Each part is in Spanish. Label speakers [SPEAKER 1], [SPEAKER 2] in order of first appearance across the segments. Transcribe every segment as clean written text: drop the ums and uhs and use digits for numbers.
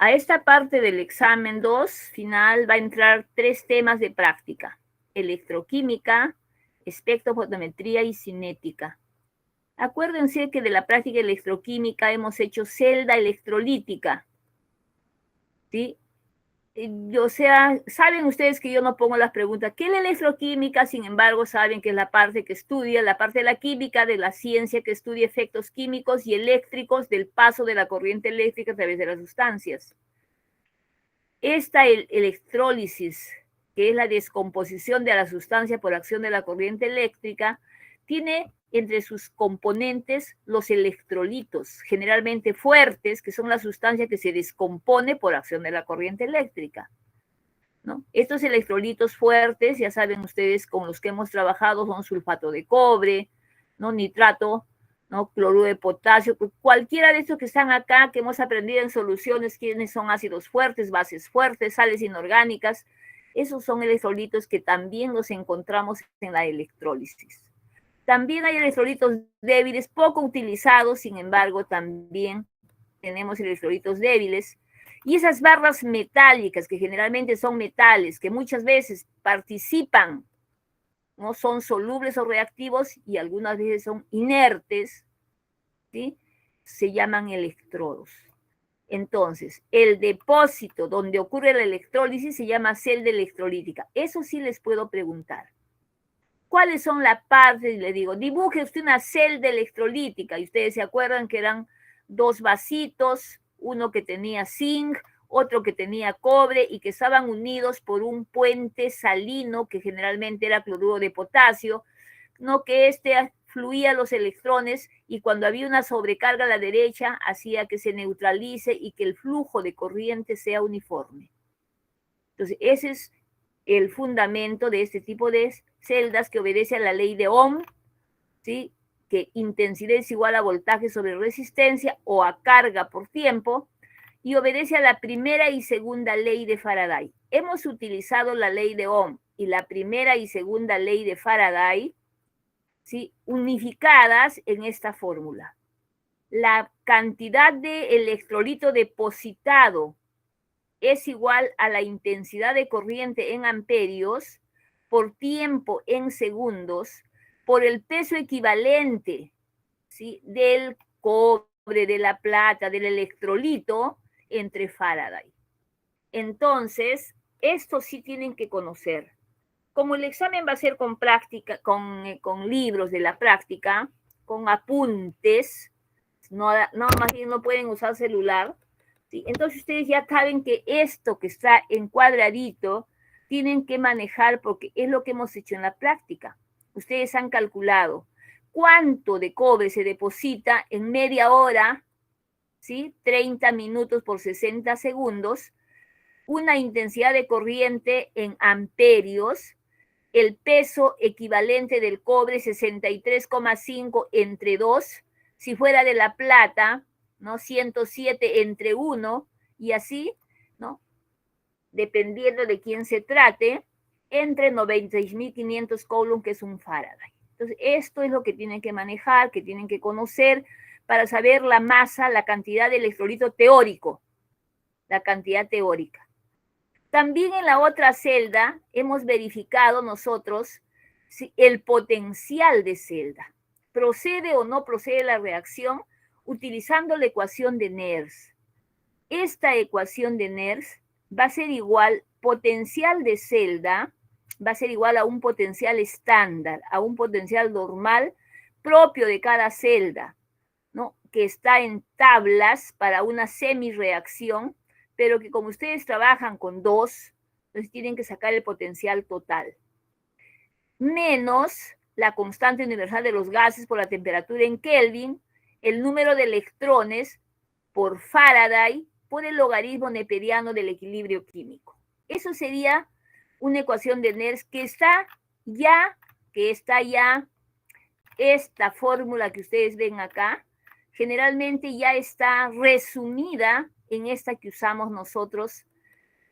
[SPEAKER 1] A esta parte del examen 2 final va a entrar 3 temas de práctica: electroquímica, espectrofotometría y cinética. Acuérdense que de la práctica electroquímica hemos hecho celda electrolítica, ¿sí? O sea, saben ustedes que yo no pongo las preguntas, ¿qué es la electroquímica? Sin embargo, saben que es la parte que estudia, la parte de la química, de la ciencia que estudia efectos químicos y eléctricos del paso de la corriente eléctrica a través de las sustancias. Esta electrólisis, que es la descomposición de la sustancia por acción de la corriente eléctrica, tiene entre sus componentes los electrolitos, generalmente fuertes, que son la sustancia que se descompone por acción de la corriente eléctrica, ¿no? Estos electrolitos fuertes, ya saben ustedes, con los que hemos trabajado, son sulfato de cobre, ¿no? Nitrato, ¿no? Cloruro de potasio, cualquiera de estos que están acá, que hemos aprendido en soluciones, quiénes son ácidos fuertes, bases fuertes, sales inorgánicas. Esos son electrolitos que también los encontramos en la electrólisis. También hay electrolitos débiles, poco utilizados, sin embargo, también tenemos electrolitos débiles. Y esas barras metálicas, que generalmente son metales, que muchas veces participan, no son solubles o reactivos y algunas veces son inertes, ¿sí? Se llaman electrodos. Entonces, el depósito donde ocurre la electrólisis se llama celda electrolítica. Eso sí les puedo preguntar. ¿Cuáles son las partes? Le digo, dibuje usted una celda electrolítica, y ustedes se acuerdan que eran 2 vasitos, uno que tenía zinc, otro que tenía cobre, y que estaban unidos por un puente salino, que generalmente era cloruro de potasio, no, que fluía los electrones, y cuando había una sobrecarga a la derecha, hacía que se neutralice y que el flujo de corriente sea uniforme. Entonces, ese es el fundamento de este tipo de celdas, que obedece a la ley de Ohm, ¿sí? Que intensidad es igual a voltaje sobre resistencia o a carga por tiempo, y obedece a la primera y segunda ley de Faraday. Hemos utilizado la ley de Ohm y la primera y segunda ley de Faraday, ¿sí? Unificadas en esta fórmula. La cantidad de electrolito depositado es igual a la intensidad de corriente en amperios por tiempo en segundos por el peso equivalente, ¿sí? Del cobre, de la plata, del electrolito entre Faraday. Entonces, esto sí tienen que conocer. Como el examen va a ser con práctica, con libros de la práctica, con apuntes, no, más bien no pueden usar celular, ¿sí? Entonces ustedes ya saben que esto que está en cuadradito tienen que manejar, porque es lo que hemos hecho en la práctica. Ustedes han calculado cuánto de cobre se deposita en media hora, ¿sí? 30 minutos por 60 segundos, una intensidad de corriente en amperios, el peso equivalente del cobre 63,5 entre 2, si fuera de la plata, ¿no? 107 entre 1, y así, ¿no? Dependiendo de quién se trate, entre 96.500 coulomb, que es un Faraday. Entonces, esto es lo que tienen que manejar, que tienen que conocer para saber la masa, la cantidad de electrolito teórico, la cantidad teórica. También en la otra celda hemos verificado nosotros si el potencial de celda. ¿Procede o no procede la reacción? Utilizando la ecuación de Nernst. Esta ecuación de Nernst va a ser igual, potencial de celda va a ser igual a un potencial estándar, a un potencial normal propio de cada celda, ¿no? Que está en tablas para una semireacción, pero que como ustedes trabajan con 2, entonces tienen que sacar el potencial total. Menos la constante universal de los gases por la temperatura en Kelvin, el número de electrones por Faraday, por el logaritmo neperiano del equilibrio químico. Eso sería una ecuación de Nernst que está ya, esta fórmula que ustedes ven acá, generalmente ya está resumida en esta que usamos nosotros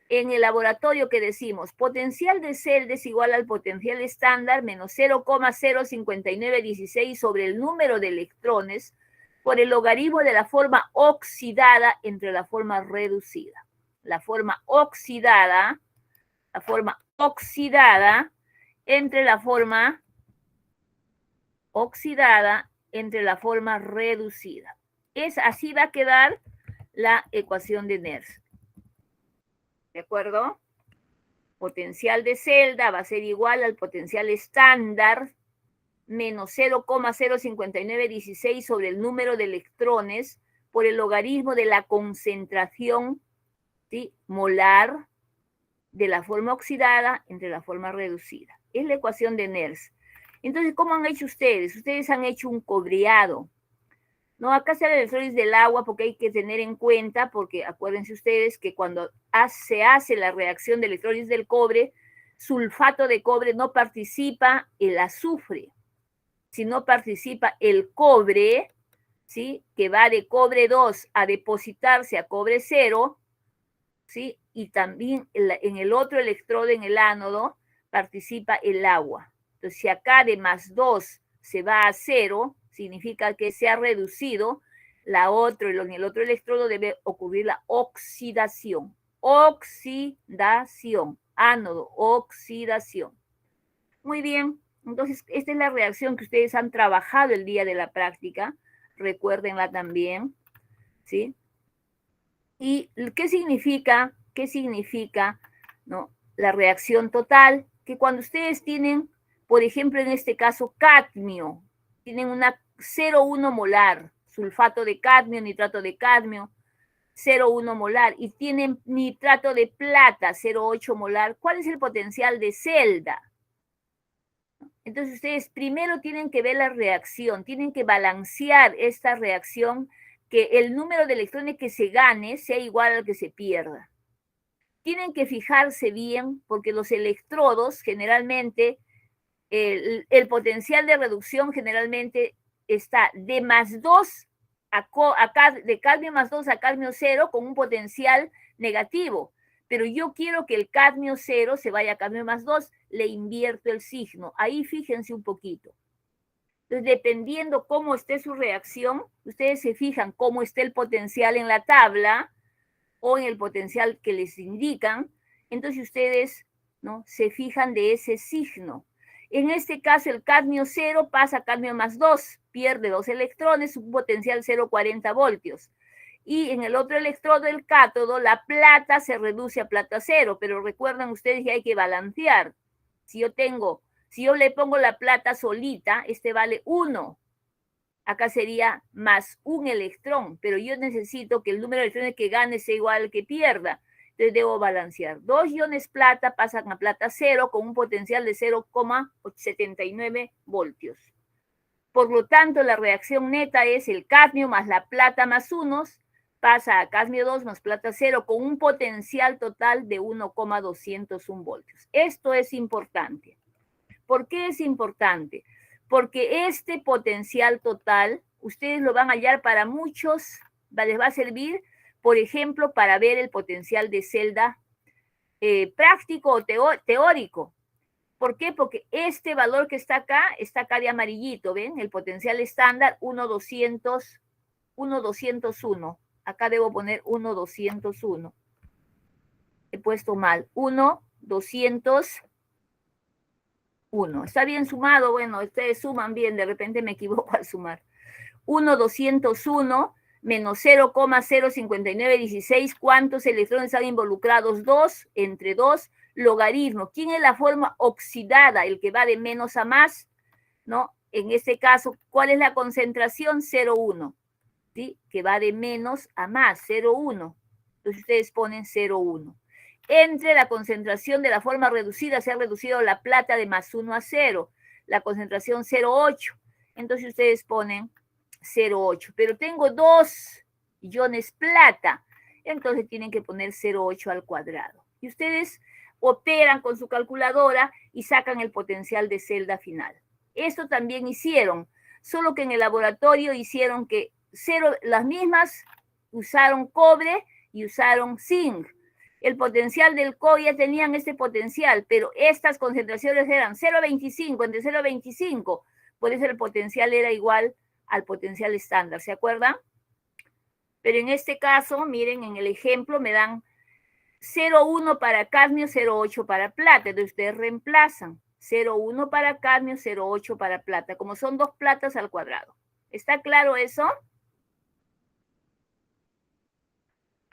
[SPEAKER 1] en el laboratorio, que decimos potencial de celda es igual al potencial estándar menos 0,05916 sobre el número de electrones por el logaritmo de la forma oxidada entre la forma reducida. La forma oxidada entre la forma reducida. Así va a quedar la ecuación de Nernst. ¿De acuerdo? Potencial de celda va a ser igual al potencial estándar menos 0,05916 sobre el número de electrones por el logaritmo de la concentración, ¿sí?, molar de la forma oxidada entre la forma reducida. Es la ecuación de Nernst. Entonces, ¿cómo han hecho ustedes? Ustedes han hecho un cobreado. No, acá está el electrólisis del agua porque hay que tener en cuenta, porque acuérdense ustedes que cuando se hace la reacción de electrólisis del cobre, sulfato de cobre no participa el azufre, sino participa el cobre, ¿sí?, que va de cobre 2 a depositarse a cobre 0, ¿sí?, y también en el otro electrodo, en el ánodo, participa el agua. Entonces, si acá de más 2 se va a 0, significa que se ha reducido en el otro electrodo debe ocurrir la oxidación. Oxidación, ánodo, oxidación. Muy bien, entonces esta es la reacción que ustedes han trabajado el día de la práctica, recuérdenla también, ¿sí? ¿Y qué significa, ¿no?, la reacción total? Que cuando ustedes tienen, por ejemplo, en este caso, cadmio, tienen una 0,1 molar, sulfato de cadmio, nitrato de cadmio, 0,1 molar, y tienen nitrato de plata, 0,8 molar, ¿cuál es el potencial de celda? Entonces ustedes primero tienen que ver la reacción, tienen que balancear esta reacción, que el número de electrones que se gane sea igual al que se pierda. Tienen que fijarse bien porque los electrodos generalmente, el potencial de reducción generalmente está de más 2 de cadmio más 2 a cadmio 0 con un potencial negativo. Pero yo quiero que el cadmio 0 se vaya a cadmio más 2, le invierto el signo. Ahí fíjense un poquito. Entonces, dependiendo cómo esté su reacción, ustedes se fijan cómo esté el potencial en la tabla o en el potencial que les indican. Entonces, ustedes, ¿no?, se fijan de ese signo. En este caso, el cadmio 0 pasa a cadmio más 2, pierde 2 electrones, un potencial 0,40 voltios. Y en el otro electrodo, el cátodo, la plata se reduce a plata 0, pero recuerden ustedes que hay que balancear. Si yo le pongo la plata solita, este vale 1. Acá sería más un electrón, pero yo necesito que el número de electrones que gane sea igual al que pierda. Entonces debo balancear. 2 iones plata pasan a plata 0 con un potencial de 0,79 voltios. Por lo tanto, la reacción neta es el cadmio más la plata más 1 pasa a cadmio 2 más plata 0 con un potencial total de 1,201 voltios. Esto es importante. ¿Por qué es importante? Porque este potencial total, ustedes lo van a hallar para muchos, les va a servir, por ejemplo, para ver el potencial de celda práctico o teórico. ¿Por qué? Porque este valor que está acá de amarillito, ¿ven? El potencial estándar 1,201. Acá debo poner 1,201. He puesto mal. 1,201. ¿Está bien sumado? Bueno, ustedes suman bien, de repente me equivoco al sumar. 1,201 menos 0,05916, ¿cuántos electrones están involucrados? 2, entre 2, logaritmo. ¿Quién es la forma oxidada? El que va de menos a más, ¿no? En este caso, ¿cuál es la concentración? 0,1, ¿sí? Que va de menos a más, 0,1. Entonces ustedes ponen 0,1. Entre la concentración de la forma reducida se ha reducido la plata de más 1 a 0, la concentración 0,8. Entonces ustedes ponen 0,8, pero tengo 2 iones plata, entonces tienen que poner 0,8 al cuadrado. Y ustedes operan con su calculadora y sacan el potencial de celda final. Esto también hicieron, solo que en el laboratorio hicieron que las mismas usaron cobre y usaron zinc. El potencial del cobre ya tenían este potencial, pero estas concentraciones eran 0,25, entre 0,25, por eso el potencial era igual al potencial estándar, ¿se acuerdan? Pero en este caso, miren, en el ejemplo me dan 0,1 para cadmio, 0,8 para plata. Entonces ustedes reemplazan 0,1 para cadmio, 0,8 para plata, como son 2 platas al cuadrado. ¿Está claro eso?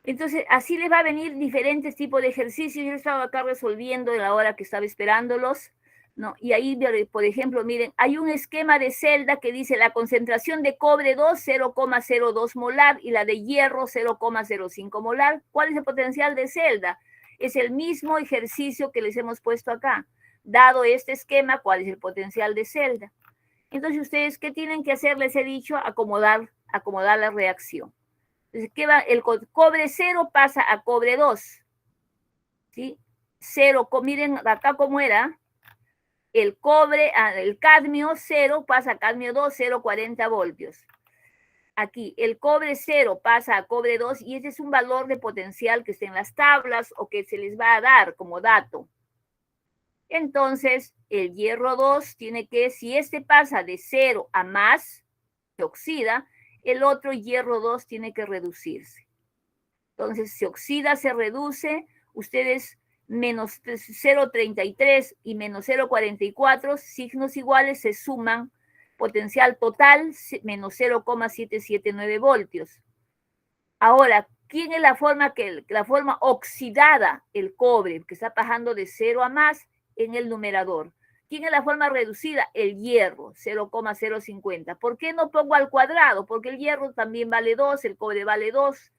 [SPEAKER 1] Entonces, así les va a venir diferentes tipos de ejercicios. Yo he estado acá resolviendo en la hora que estaba esperándolos, ¿no? Y ahí, por ejemplo, miren, hay un esquema de celda que dice la concentración de cobre 2, 0,02 molar, y la de hierro, 0,05 molar. ¿Cuál es el potencial de celda? Es el mismo ejercicio que les hemos puesto acá. Dado este esquema, ¿cuál es el potencial de celda? Entonces, ustedes, ¿qué tienen que hacer? Les he dicho, acomodar la reacción. Entonces, ¿qué va? El cobre 0 pasa a cobre 2. ¿Sí? 0, miren acá cómo era. El cadmio 0 pasa a cadmio 2, 0,40 voltios. Aquí, el cobre 0 pasa a cobre 2 y ese es un valor de potencial que está en las tablas o que se les va a dar como dato. Entonces, el hierro 2 tiene que, si este pasa de 0 a más, se oxida, el otro hierro 2 tiene que reducirse. Entonces, se oxida, se reduce, ustedes menos 0,33 y menos 0,44, signos iguales, se suman, potencial total, menos 0,779 voltios. Ahora, ¿quién es la forma oxidada? El cobre, que está pasando de 0 a más en el numerador. ¿Quién es la forma reducida? El hierro, 0,050. ¿Por qué no pongo al cuadrado? Porque el hierro también vale 2, el cobre vale 2.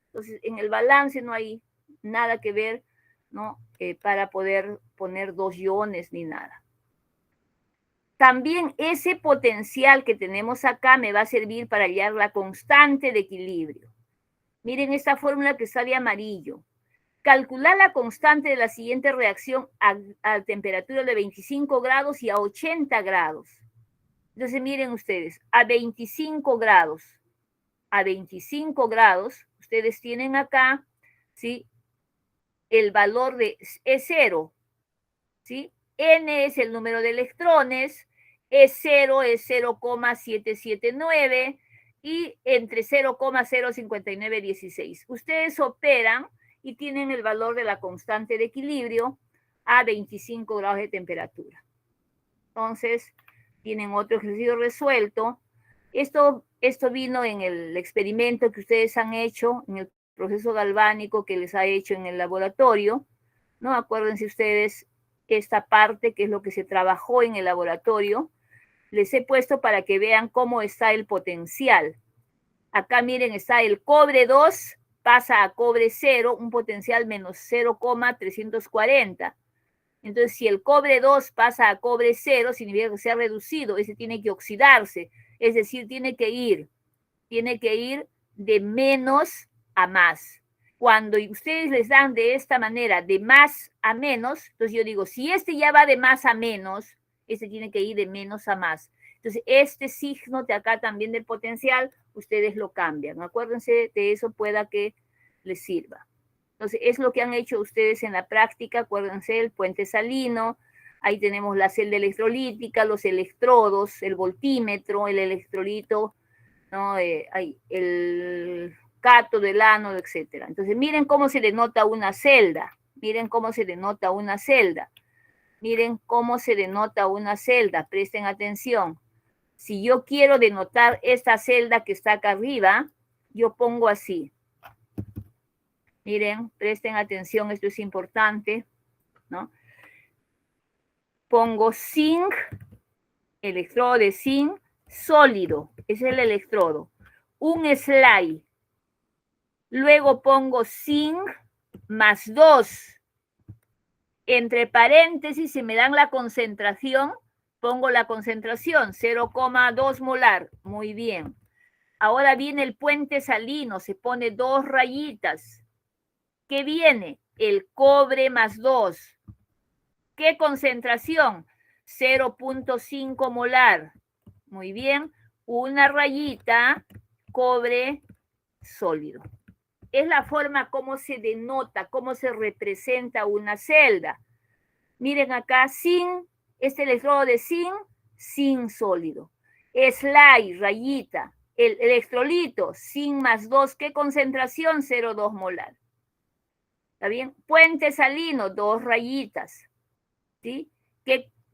[SPEAKER 1] Entonces, en el balance no hay nada que ver, ¿no? Para poder poner 2 iones ni nada. También ese potencial que tenemos acá me va a servir para hallar la constante de equilibrio. Miren esta fórmula que está de amarillo. Calcular la constante de la siguiente reacción a temperatura de 25 grados y a 80 grados. Entonces, miren ustedes, a 25 grados, ustedes tienen acá, ¿sí? El valor es 0, ¿sí? N es el número de electrones, E0 es 0,779 y entre 0,05916. Ustedes operan y tienen el valor de la constante de equilibrio a 25 grados de temperatura. Entonces, tienen otro ejercicio resuelto. Esto vino en el experimento que ustedes han hecho, en el proceso galvánico que les ha hecho en el laboratorio, ¿no? Acuérdense ustedes esta parte que es lo que se trabajó en el laboratorio. Les he puesto para que vean cómo está el potencial. Acá miren, está el cobre 2, pasa a cobre 0, un potencial menos 0,340. Entonces, si el cobre 2 pasa a cobre 0, significa que se ha reducido, ese tiene que oxidarse, es decir, tiene que ir de menos a más. Cuando ustedes les dan de esta manera, de más a menos, entonces yo digo, si este ya va de más a menos, este tiene que ir de menos a más. Entonces, este signo de acá también del potencial, ustedes lo cambian. Acuérdense de eso, pueda que les sirva. Entonces, es lo que han hecho ustedes en la práctica. Acuérdense, el puente salino, ahí tenemos la celda electrolítica, los electrodos, el voltímetro, el electrolito, ¿no? El cátodo, el ánodo, etc. Entonces, miren cómo se denota una celda. Miren cómo se denota una celda. Miren cómo se denota una celda. Presten atención. Si yo quiero denotar esta celda que está acá arriba, yo pongo así. Miren, presten atención, esto es importante, ¿no? Pongo zinc, electrodo de zinc sólido, es el electrodo. Un slide. Luego pongo zinc más 2. Entre paréntesis, si me dan la concentración, pongo la concentración, 0,2 molar. Muy bien. Ahora viene el puente salino, se pone 2 rayitas. ¿Qué viene? El cobre más 2. ¿Qué concentración? 0,5 molar. Muy bien. Una rayita, cobre sólido. Es la forma como se denota, cómo se representa una celda. Miren acá, zinc, este electrodo de zinc sólido. Slide, rayita. El electrolito, zinc más 2, ¿qué concentración? 0,2 molar. ¿Está bien? Puente salino, 2 rayitas. ¿Sí?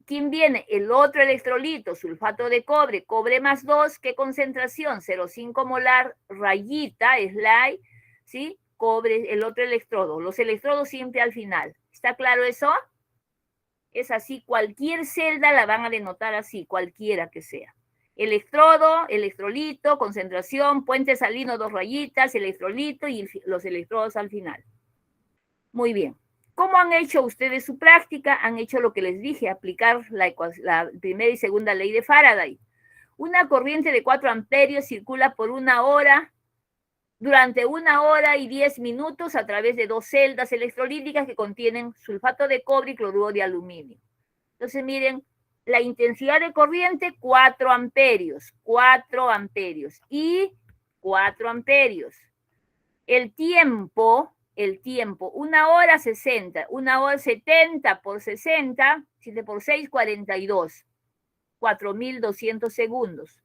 [SPEAKER 1] ¿Quién viene? El otro electrolito, sulfato de cobre, cobre más 2, ¿qué concentración? 0,5 molar, rayita, slide, ¿sí? Cobre, el otro electrodo. Los electrodos siempre al final. ¿Está claro eso? Es así, cualquier celda la van a denotar así, cualquiera que sea. Electrodo, electrolito, concentración, puente salino, 2 rayitas, electrolito y los electrodos al final. Muy bien. ¿Cómo han hecho ustedes su práctica? Han hecho lo que les dije, aplicar la primera y segunda ley de Faraday. Una corriente de 4 amperios circula por 1 hora, durante 1 hora y 10 minutos a través de 2 celdas electrolíticas que contienen sulfato de cobre y cloruro de aluminio. Entonces, miren, la intensidad de corriente, 4 amperios, 4 amperios y 4 amperios. El tiempo, 1 hora 60, 1 hora 70 por 60, 7 por 6, 42, 4.200 segundos.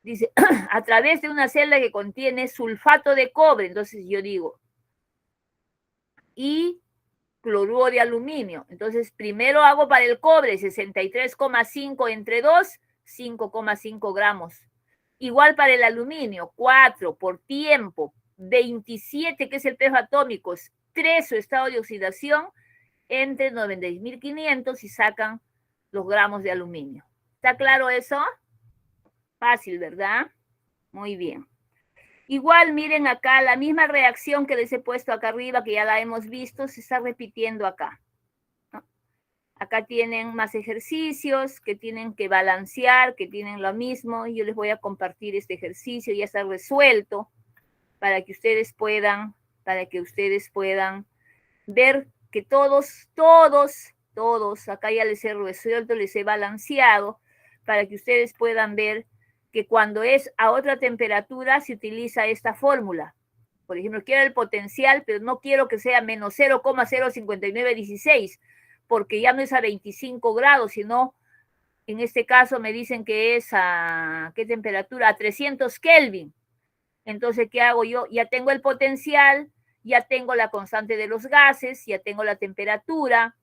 [SPEAKER 1] Dice, a través de una celda que contiene sulfato de cobre, entonces yo digo, y cloruro de aluminio. Entonces, primero hago para el cobre 63,5 entre 2, 5,5 gramos. Igual para el aluminio, 4 por tiempo, 27, que es el peso atómico, 3 su estado de oxidación, entre 96.500 y sacan los gramos de aluminio. ¿Está claro eso? Fácil, ¿verdad? Muy bien. Igual, miren acá, la misma reacción que les he puesto acá arriba, que ya la hemos visto, se está repitiendo acá. ¿No? Acá tienen más ejercicios que tienen que balancear, que tienen lo mismo. Yo les voy a compartir este ejercicio, ya está resuelto, para que ustedes puedan ver que todos, acá ya les he resuelto, les he balanceado, para que ustedes puedan ver que cuando es a otra temperatura se utiliza esta fórmula. Por ejemplo, quiero el potencial, pero no quiero que sea menos 0,05916, porque ya no es a 25 grados, sino en este caso me dicen que es a, ¿qué temperatura? A 300 Kelvin. Entonces, ¿qué hago yo? Ya tengo el potencial, ya tengo la constante de los gases, ya tengo la temperatura,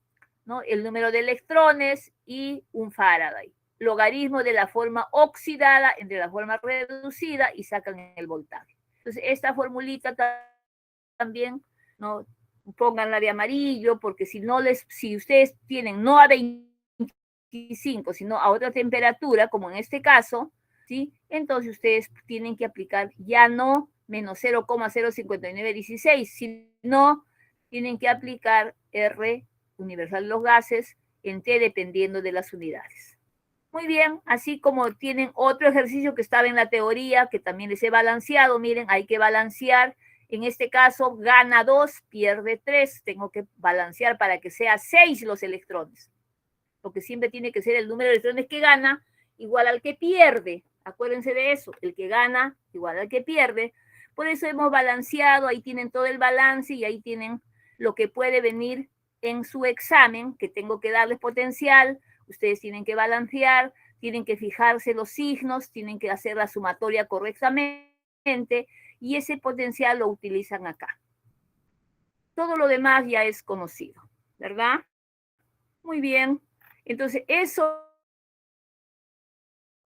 [SPEAKER 1] ¿no? El número de electrones y un Faraday. Logaritmo de la forma oxidada entre la forma reducida y sacan el voltaje. Entonces, esta formulita también, ¿no? Pónganla de amarillo, porque si ustedes tienen no a 25, sino a otra temperatura, como en este caso, ¿sí? Entonces ustedes tienen que aplicar ya no menos 0,05916, sino tienen que aplicar R universal de los gases en T dependiendo de las unidades. Muy bien, así como tienen otro ejercicio que estaba en la teoría, que también les he balanceado, miren, hay que balancear. En este caso, gana 2, pierde 3. Tengo que balancear para que sea 6 los electrones. Porque siempre tiene que ser el número de electrones que gana igual al que pierde. Acuérdense de eso, el que gana igual al que pierde. Por eso hemos balanceado, ahí tienen todo el balance y ahí tienen lo que puede venir en su examen, que tengo que darles potencial, ustedes tienen que balancear, tienen que fijarse los signos, tienen que hacer la sumatoria correctamente y ese potencial lo utilizan acá. Todo lo demás ya es conocido, ¿verdad? Muy bien. Entonces, eso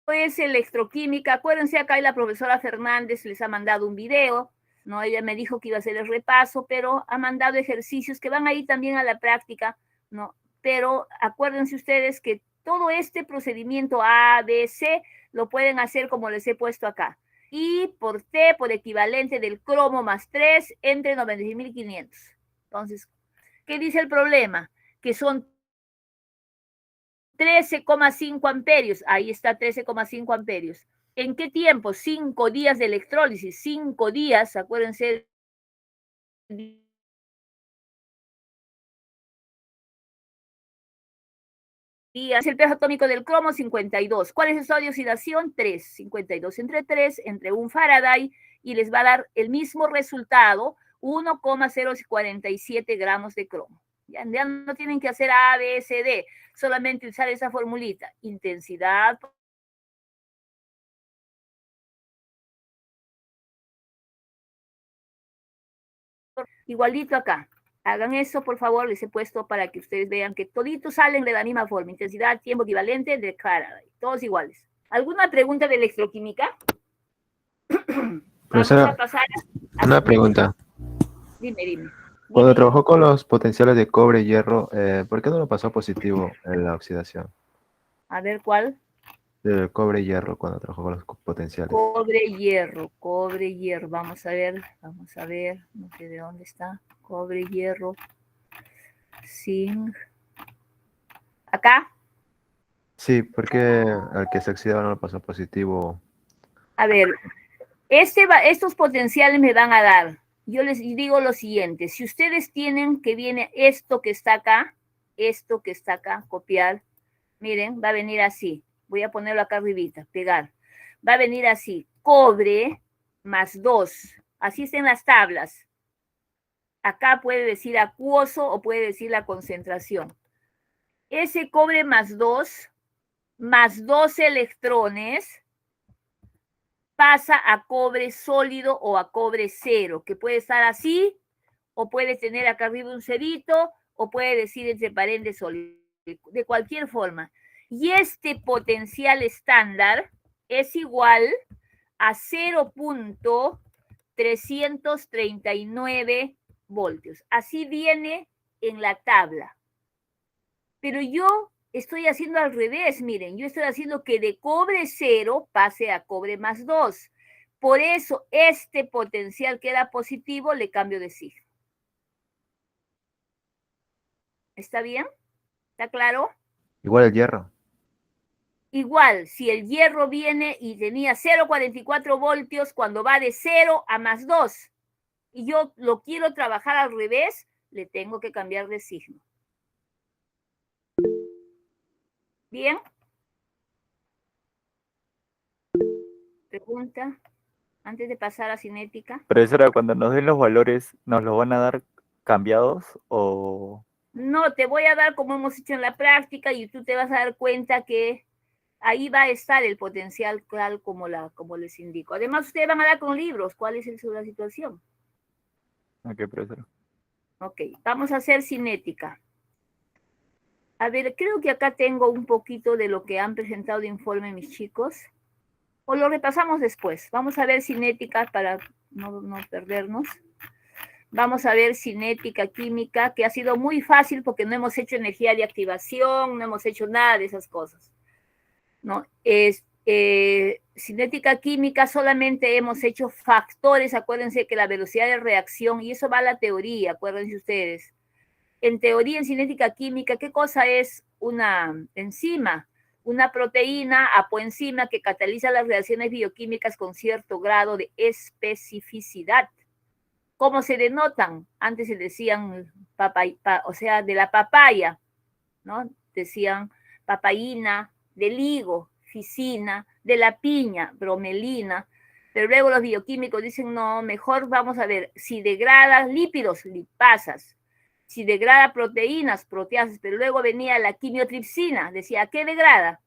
[SPEAKER 1] es electroquímica. Acuérdense, acá la profesora Fernández les ha mandado un video, ¿no? Ella me dijo que iba a hacer el repaso, pero ha mandado ejercicios que van a ir también a la práctica, ¿no? Pero acuérdense ustedes que todo este procedimiento A, B, C, lo pueden hacer como les he puesto acá. I por T por equivalente del cromo más 3 entre 96.500. Entonces, ¿qué dice el problema? Que son 13,5 amperios. Ahí está 13,5 amperios. ¿En qué tiempo? 5 días de electrólisis. 5 días, acuérdense. Días. El peso atómico del cromo, 52. ¿Cuál es el estado de oxidación? 3. 52 entre 3, entre un Faraday, y les va a dar el mismo resultado, 1,047 gramos de cromo. Ya no tienen que hacer A, B, C, D, solamente usar esa formulita. Intensidad Igualito acá. Hagan eso, por favor, les he puesto para que ustedes vean que toditos salen de la misma forma. Intensidad, tiempo equivalente de Faraday. Todos iguales. ¿Alguna pregunta de electroquímica? Vamos a pasar a
[SPEAKER 2] una pregunta.
[SPEAKER 1] Dime.
[SPEAKER 2] Cuando trabajó con los potenciales de cobre y hierro, ¿por qué no lo pasó positivo en la oxidación?
[SPEAKER 1] A ver, ¿cuál?
[SPEAKER 2] Del cobre y hierro, cuando trabajó con los potenciales.
[SPEAKER 1] Cobre, hierro. Vamos a ver. No sé de dónde está. Cobre, hierro. Zinc. ¿Acá?
[SPEAKER 2] Sí, porque al que se oxidaba no lo pasó positivo.
[SPEAKER 1] A ver, estos potenciales me van a dar. Yo les digo lo siguiente. Si ustedes tienen que viene esto que está acá, copiar, miren, va a venir así. Voy a ponerlo acá arribita, pegar. Va a venir así, cobre más 2. Así están las tablas. Acá puede decir acuoso o puede decir la concentración. Ese cobre más 2 electrones, pasa a cobre sólido o a cobre cero, que puede estar así, o puede tener acá arriba un cerito, o puede decir entre paréntesis sólido, de cualquier forma. Y este potencial estándar es igual a 0.339 voltios. Así viene en la tabla. Pero yo estoy haciendo al revés, miren, yo estoy haciendo que de cobre 0 pase a cobre más 2. Por eso este potencial que era positivo le cambio de signo. ¿Está bien? ¿Está claro?
[SPEAKER 2] Igual el hierro.
[SPEAKER 1] Igual, si el hierro viene y tenía 0.44 voltios, cuando va de 0 a más 2, y yo lo quiero trabajar al revés, le tengo que cambiar de signo. ¿Bien? Pregunta, antes de pasar a cinética.
[SPEAKER 3] Profesora, cuando nos den los valores, ¿nos los van a dar cambiados o...?
[SPEAKER 1] No, te voy a dar como hemos hecho en la práctica y tú te vas a dar cuenta que ahí va a estar el potencial tal como les indico. Además, ustedes van a dar con libros cuál es la situación.
[SPEAKER 3] Ok, profesora.
[SPEAKER 1] Ok, vamos a hacer cinética. A ver, creo que acá tengo un poquito de lo que han presentado de informe mis chicos. O lo repasamos después. Vamos a ver cinética para no perdernos. Vamos a ver cinética, química, que ha sido muy fácil porque no hemos hecho energía de activación, no hemos hecho nada de esas cosas, ¿no? Cinética química solamente hemos hecho factores, acuérdense que la velocidad de reacción, y eso va a la teoría, acuérdense ustedes. En teoría, en cinética química, ¿qué cosa es una enzima? Una proteína apoenzima que cataliza las reacciones bioquímicas con cierto grado de especificidad. ¿Cómo se denotan? Antes se decían, de la papaya, ¿no? Decían papaína, del higo, ficina, de la piña, bromelina, pero luego los bioquímicos dicen, no, mejor vamos a ver, si degrada lípidos, lipasas, si degrada proteínas, proteasas, pero luego venía la quimiotripsina, decía, ¿qué degrada?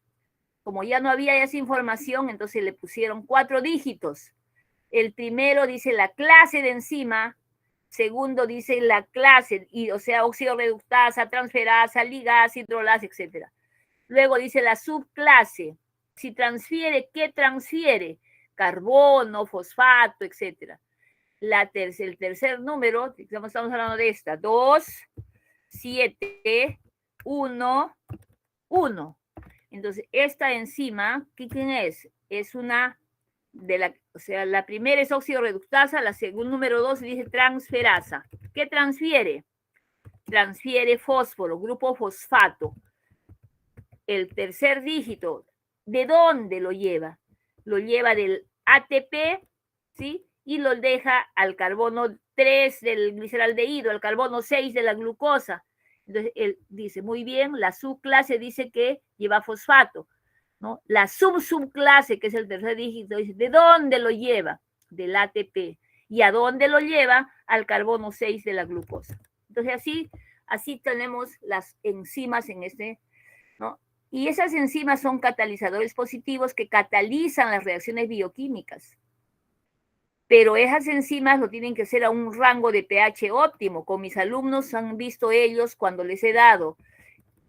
[SPEAKER 1] Como ya no había esa información, entonces le pusieron 4 dígitos. El primero dice la clase de enzima, segundo dice la clase, o sea, óxido reductasa, transferasa, ligasa, hidrolasa, etc. Luego dice la subclase, si transfiere, ¿qué transfiere? Carbono, fosfato, etc. El tercer número, estamos hablando de esta, 2, 7, 1, 1. Entonces, esta enzima, ¿quién es? Es una la primera es óxido reductasa, la segunda, número 2, dice transferasa. ¿Qué transfiere? Transfiere fósforo, grupo fosfato. El tercer dígito, ¿de dónde lo lleva? Lo lleva del ATP, ¿sí? Y lo deja al carbono 3 del gliceraldehído, al carbono 6 de la glucosa. Entonces, él dice, muy bien, la subclase dice que lleva fosfato, ¿no? La subclase, que es el tercer dígito, dice, ¿de dónde lo lleva? Del ATP. ¿Y a dónde lo lleva? Al carbono 6 de la glucosa. Entonces, así tenemos las enzimas en ¿no? Y esas enzimas son catalizadores positivos que catalizan las reacciones bioquímicas. pero esas enzimas lo tienen que hacer a un rango de pH óptimo. Con mis alumnos han visto ellos cuando les he dado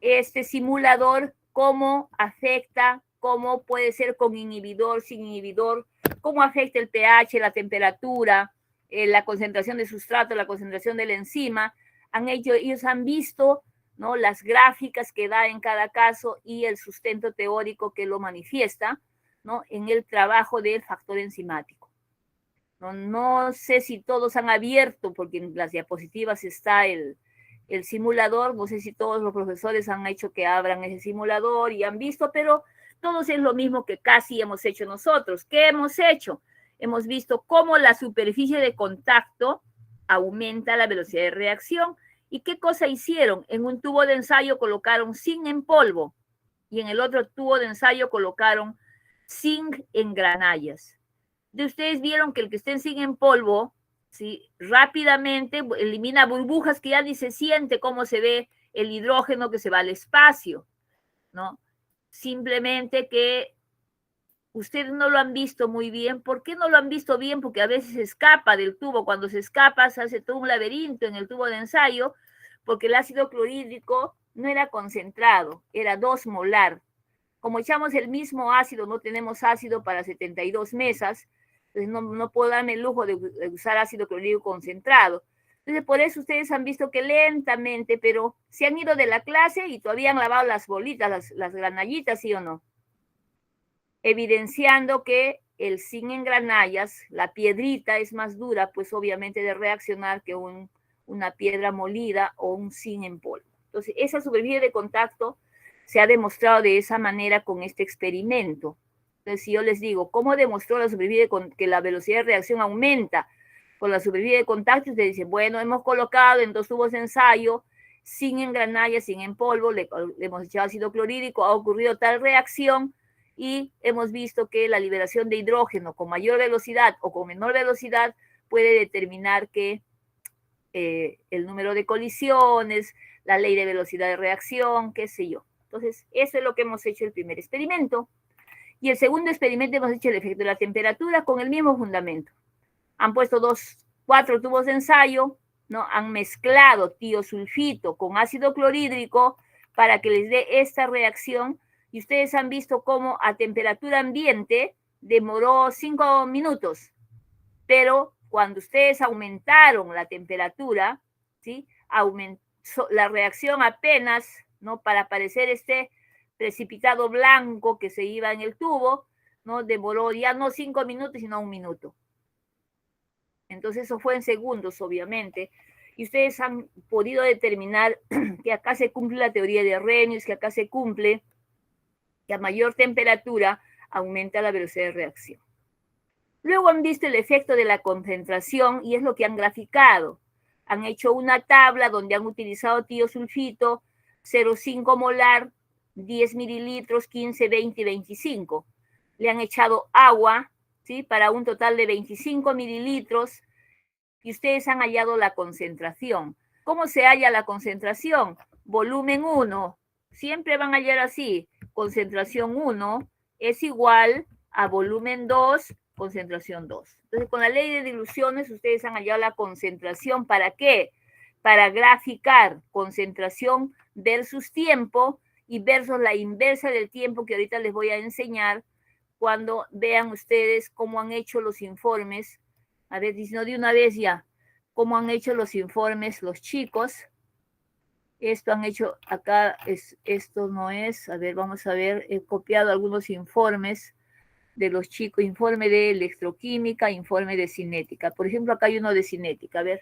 [SPEAKER 1] este simulador, cómo afecta, cómo puede ser con inhibidor, sin inhibidor, cómo afecta el pH, la temperatura, la concentración de sustrato, la concentración de la enzima. Ellos han visto, ¿no?, las gráficas que da en cada caso y el sustento teórico que lo manifiesta, ¿no?, en el trabajo del factor enzimático. No sé si todos han abierto, porque en las diapositivas está el simulador, no sé si todos los profesores han hecho que abran ese simulador y han visto, pero todos es lo mismo que casi hemos hecho nosotros. ¿Qué hemos hecho? Hemos visto cómo la superficie de contacto aumenta la velocidad de reacción. ¿Y qué cosa hicieron? En un tubo de ensayo colocaron zinc en polvo y en el otro tubo de ensayo colocaron zinc en granallas. De ustedes vieron que el que esté en zinc en polvo, ¿sí?, rápidamente elimina burbujas que ya ni se siente cómo se ve el hidrógeno que se va al espacio, ¿no? Simplemente que ustedes no lo han visto muy bien. ¿Por qué no lo han visto bien? Porque a veces se escapa del tubo. Cuando se escapa se hace todo un laberinto en el tubo de ensayo, porque el ácido clorhídrico no era concentrado, era 2 molar. Como echamos el mismo ácido, no tenemos ácido para 72 mesas, entonces no puedo darme el lujo de usar ácido clorhídrico concentrado. Entonces, por eso ustedes han visto que lentamente, pero se han ido de la clase y todavía han lavado las bolitas, las granallitas, ¿sí o no? Evidenciando que el zinc en granallas, la piedrita es más dura, pues obviamente de reaccionar que una piedra molida o un zinc en polvo. Entonces, esa superficie de contacto se ha demostrado de esa manera con este experimento. Entonces, si yo les digo, ¿cómo demostró la superficie que la velocidad de reacción aumenta con la superficie de contacto? Ustedes dicen, bueno, hemos colocado en 2 tubos de ensayo zinc en granallas, zinc en polvo, le hemos echado ácido clorhídrico, ha ocurrido tal reacción y hemos visto que la liberación de hidrógeno con mayor velocidad o con menor velocidad puede determinar que el número de colisiones, la ley de velocidad de reacción, qué sé yo. Entonces, eso es lo que hemos hecho el primer experimento. Y el segundo experimento hemos hecho el efecto de la temperatura con el mismo fundamento. Han puesto 4 tubos de ensayo, ¿no? Han mezclado tiosulfito con ácido clorhídrico para que les dé esta reacción. Y ustedes han visto cómo a temperatura ambiente demoró 5 minutos. Pero cuando ustedes aumentaron la temperatura, ¿sí?, la reacción apenas, ¿no?, para aparecer este precipitado blanco que se iba en el tubo, ¿no?, demoró ya no 5 minutos, sino 1 minuto. Entonces eso fue en segundos, obviamente. Y ustedes han podido determinar que acá se cumple la teoría de Arrhenius, que acá se cumple que a mayor temperatura aumenta la velocidad de reacción. Luego han visto el efecto de la concentración y es lo que han graficado. Han hecho una tabla donde han utilizado tiosulfito, 0,5 molar, 10 mililitros, 15, 20 y 25. Le han echado agua, ¿sí?, para un total de 25 mililitros y ustedes han hallado la concentración. ¿Cómo se halla la concentración? Volumen 1, siempre van a hallar así, concentración 1 es igual a volumen 2, concentración 2. Entonces, con la ley de diluciones, ustedes han hallado la concentración. ¿Para qué? Para graficar concentración versus tiempo y versus la inversa del tiempo que ahorita les voy a enseñar cuando vean ustedes cómo han hecho los informes. A ver, no de una vez ya, cómo han hecho los informes los chicos. Esto han hecho acá, esto no es, a ver, vamos a ver, he copiado algunos informes de los chicos, informe de electroquímica, informe de cinética. Por ejemplo, acá hay uno de cinética, a ver,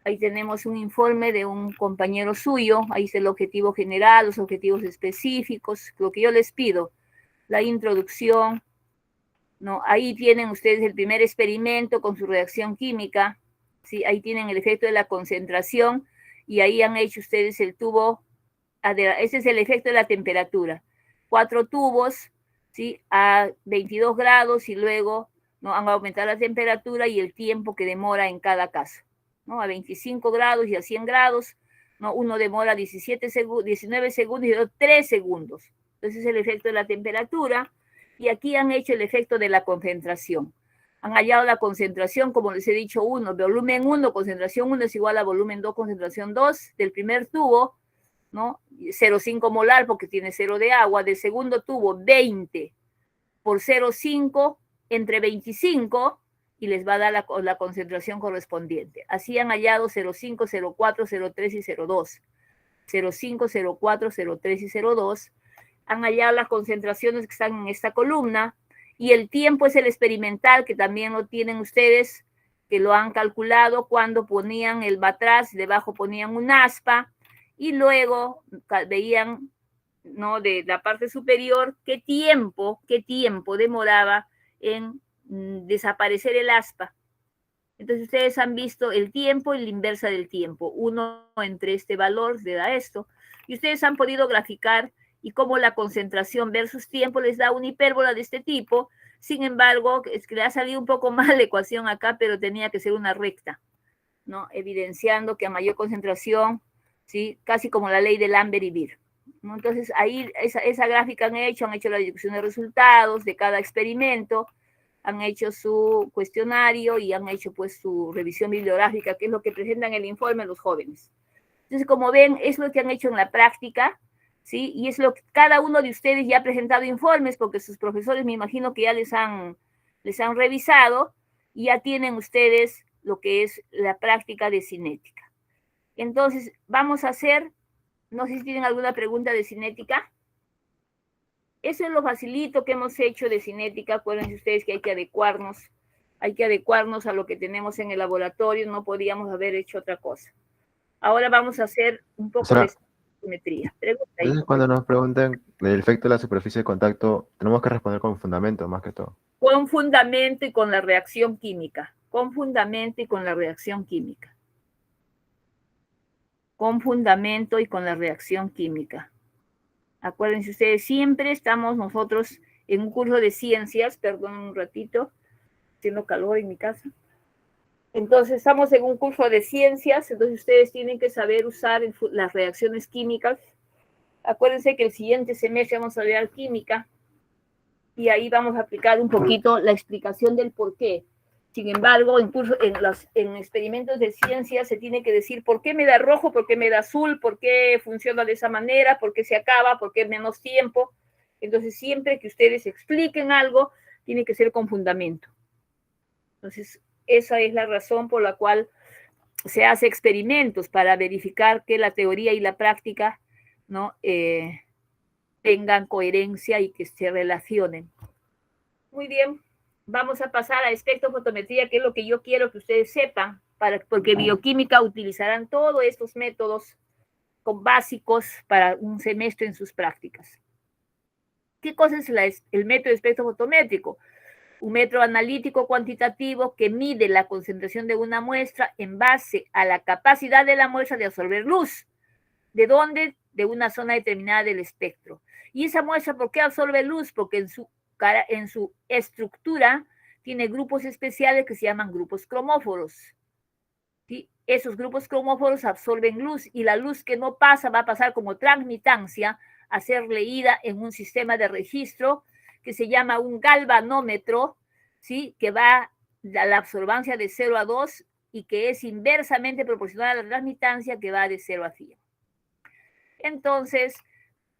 [SPEAKER 1] ahí tenemos un informe de un compañero suyo, ahí está el objetivo general, los objetivos específicos, lo que yo les pido, la introducción, ¿no? Ahí tienen ustedes el primer experimento con su reacción química, ¿sí? Ahí tienen el efecto de la concentración y ahí han hecho ustedes el tubo, ese es el efecto de la temperatura, 4 tubos, ¿sí?, a 22 grados y luego, ¿no?, han aumentado la temperatura y el tiempo que demora en cada caso, ¿no?, a 25 grados y a 100 grados, ¿no?, uno demora 19 segundos y otro 3 segundos. Entonces es el efecto de la temperatura y aquí han hecho el efecto de la concentración. Han hallado la concentración, como les he dicho, volumen 1, concentración 1 es igual a volumen 2, concentración 2 del primer tubo, ¿no? 0,5 molar porque tiene 0 de agua. Del segundo tubo, 20 por 0,5 entre 25 y les va a dar la concentración correspondiente. Así han hallado 0,5, 0,4, 0,3 y 0,2. 0,5, 0,4, 0,3 y 0,2. Han hallado las concentraciones que están en esta columna y el tiempo es el experimental, que también lo tienen ustedes, que lo han calculado cuando ponían el batraz, debajo ponían un aspa y luego veían, ¿no?, de la parte superior qué tiempo demoraba en desaparecer el aspa. Entonces ustedes han visto el tiempo y la inversa del tiempo. 1 entre este valor le da esto. Y ustedes han podido graficar y cómo la concentración versus tiempo les da una hipérbola de este tipo. Sin embargo, es que le ha salido un poco mal la ecuación acá, pero tenía que ser una recta, ¿no? Evidenciando que a mayor concentración, ¿sí?, casi como la ley de Lambert y Beer, ¿no? Entonces ahí esa gráfica han hecho la distribución de resultados de cada experimento, han hecho su cuestionario y han hecho pues su revisión bibliográfica, que es lo que presentan en el informe los jóvenes. Entonces, como ven, es lo que han hecho en la práctica, ¿sí? Y es lo que cada uno de ustedes ya ha presentado informes, porque sus profesores me imagino que ya les han revisado y ya tienen ustedes lo que es la práctica de cinética. Entonces, vamos a hacer, no sé si tienen alguna pregunta de cinética. Eso es lo facilito que hemos hecho de cinética. Acuérdense ustedes que hay que adecuarnos a lo que tenemos en el laboratorio, no podíamos haber hecho otra cosa. Ahora vamos a hacer un poco de simetría.
[SPEAKER 2] Entonces, cuando nos pregunten el efecto de la superficie de contacto, tenemos que responder con fundamento, más que todo.
[SPEAKER 1] Con fundamento y con la reacción química. Con fundamento y con la reacción química. Con fundamento y con la reacción química. Acuérdense ustedes, siempre estamos nosotros en un curso de ciencias, perdón un ratito, haciendo calor en mi casa. Entonces estamos en un curso de ciencias, entonces ustedes tienen que saber usar las reacciones químicas. Acuérdense que el siguiente semestre vamos a ver química y ahí vamos a aplicar un poquito la explicación del por qué. Sin embargo, en experimentos de ciencia se tiene que decir por qué me da rojo, por qué me da azul, por qué funciona de esa manera, por qué se acaba, por qué menos tiempo. Entonces, siempre que ustedes expliquen algo, tiene que ser con fundamento. Entonces, esa es la razón por la cual se hace experimentos, para verificar que la teoría y la práctica, ¿no?, tengan coherencia y que se relacionen. Muy bien. Vamos a pasar a espectrofotometría, que es lo que yo quiero que ustedes sepan, porque bioquímica utilizarán todos estos métodos básicos para un semestre en sus prácticas. ¿Qué cosa es el método espectrofotométrico? Un método analítico cuantitativo que mide la concentración de una muestra en base a la capacidad de la muestra de absorber luz. ¿De dónde? De una zona determinada del espectro. Y esa muestra, ¿por qué absorbe luz? Porque en su estructura tiene grupos especiales que se llaman grupos cromóforos. ¿Sí? Esos grupos cromóforos absorben luz y la luz que no pasa va a pasar como transmitancia a ser leída en un sistema de registro que se llama un galvanómetro, ¿sí?, que va a la absorbancia de 0 a 2 y que es inversamente proporcional a la transmitancia, que va de 0 a 100. Entonces,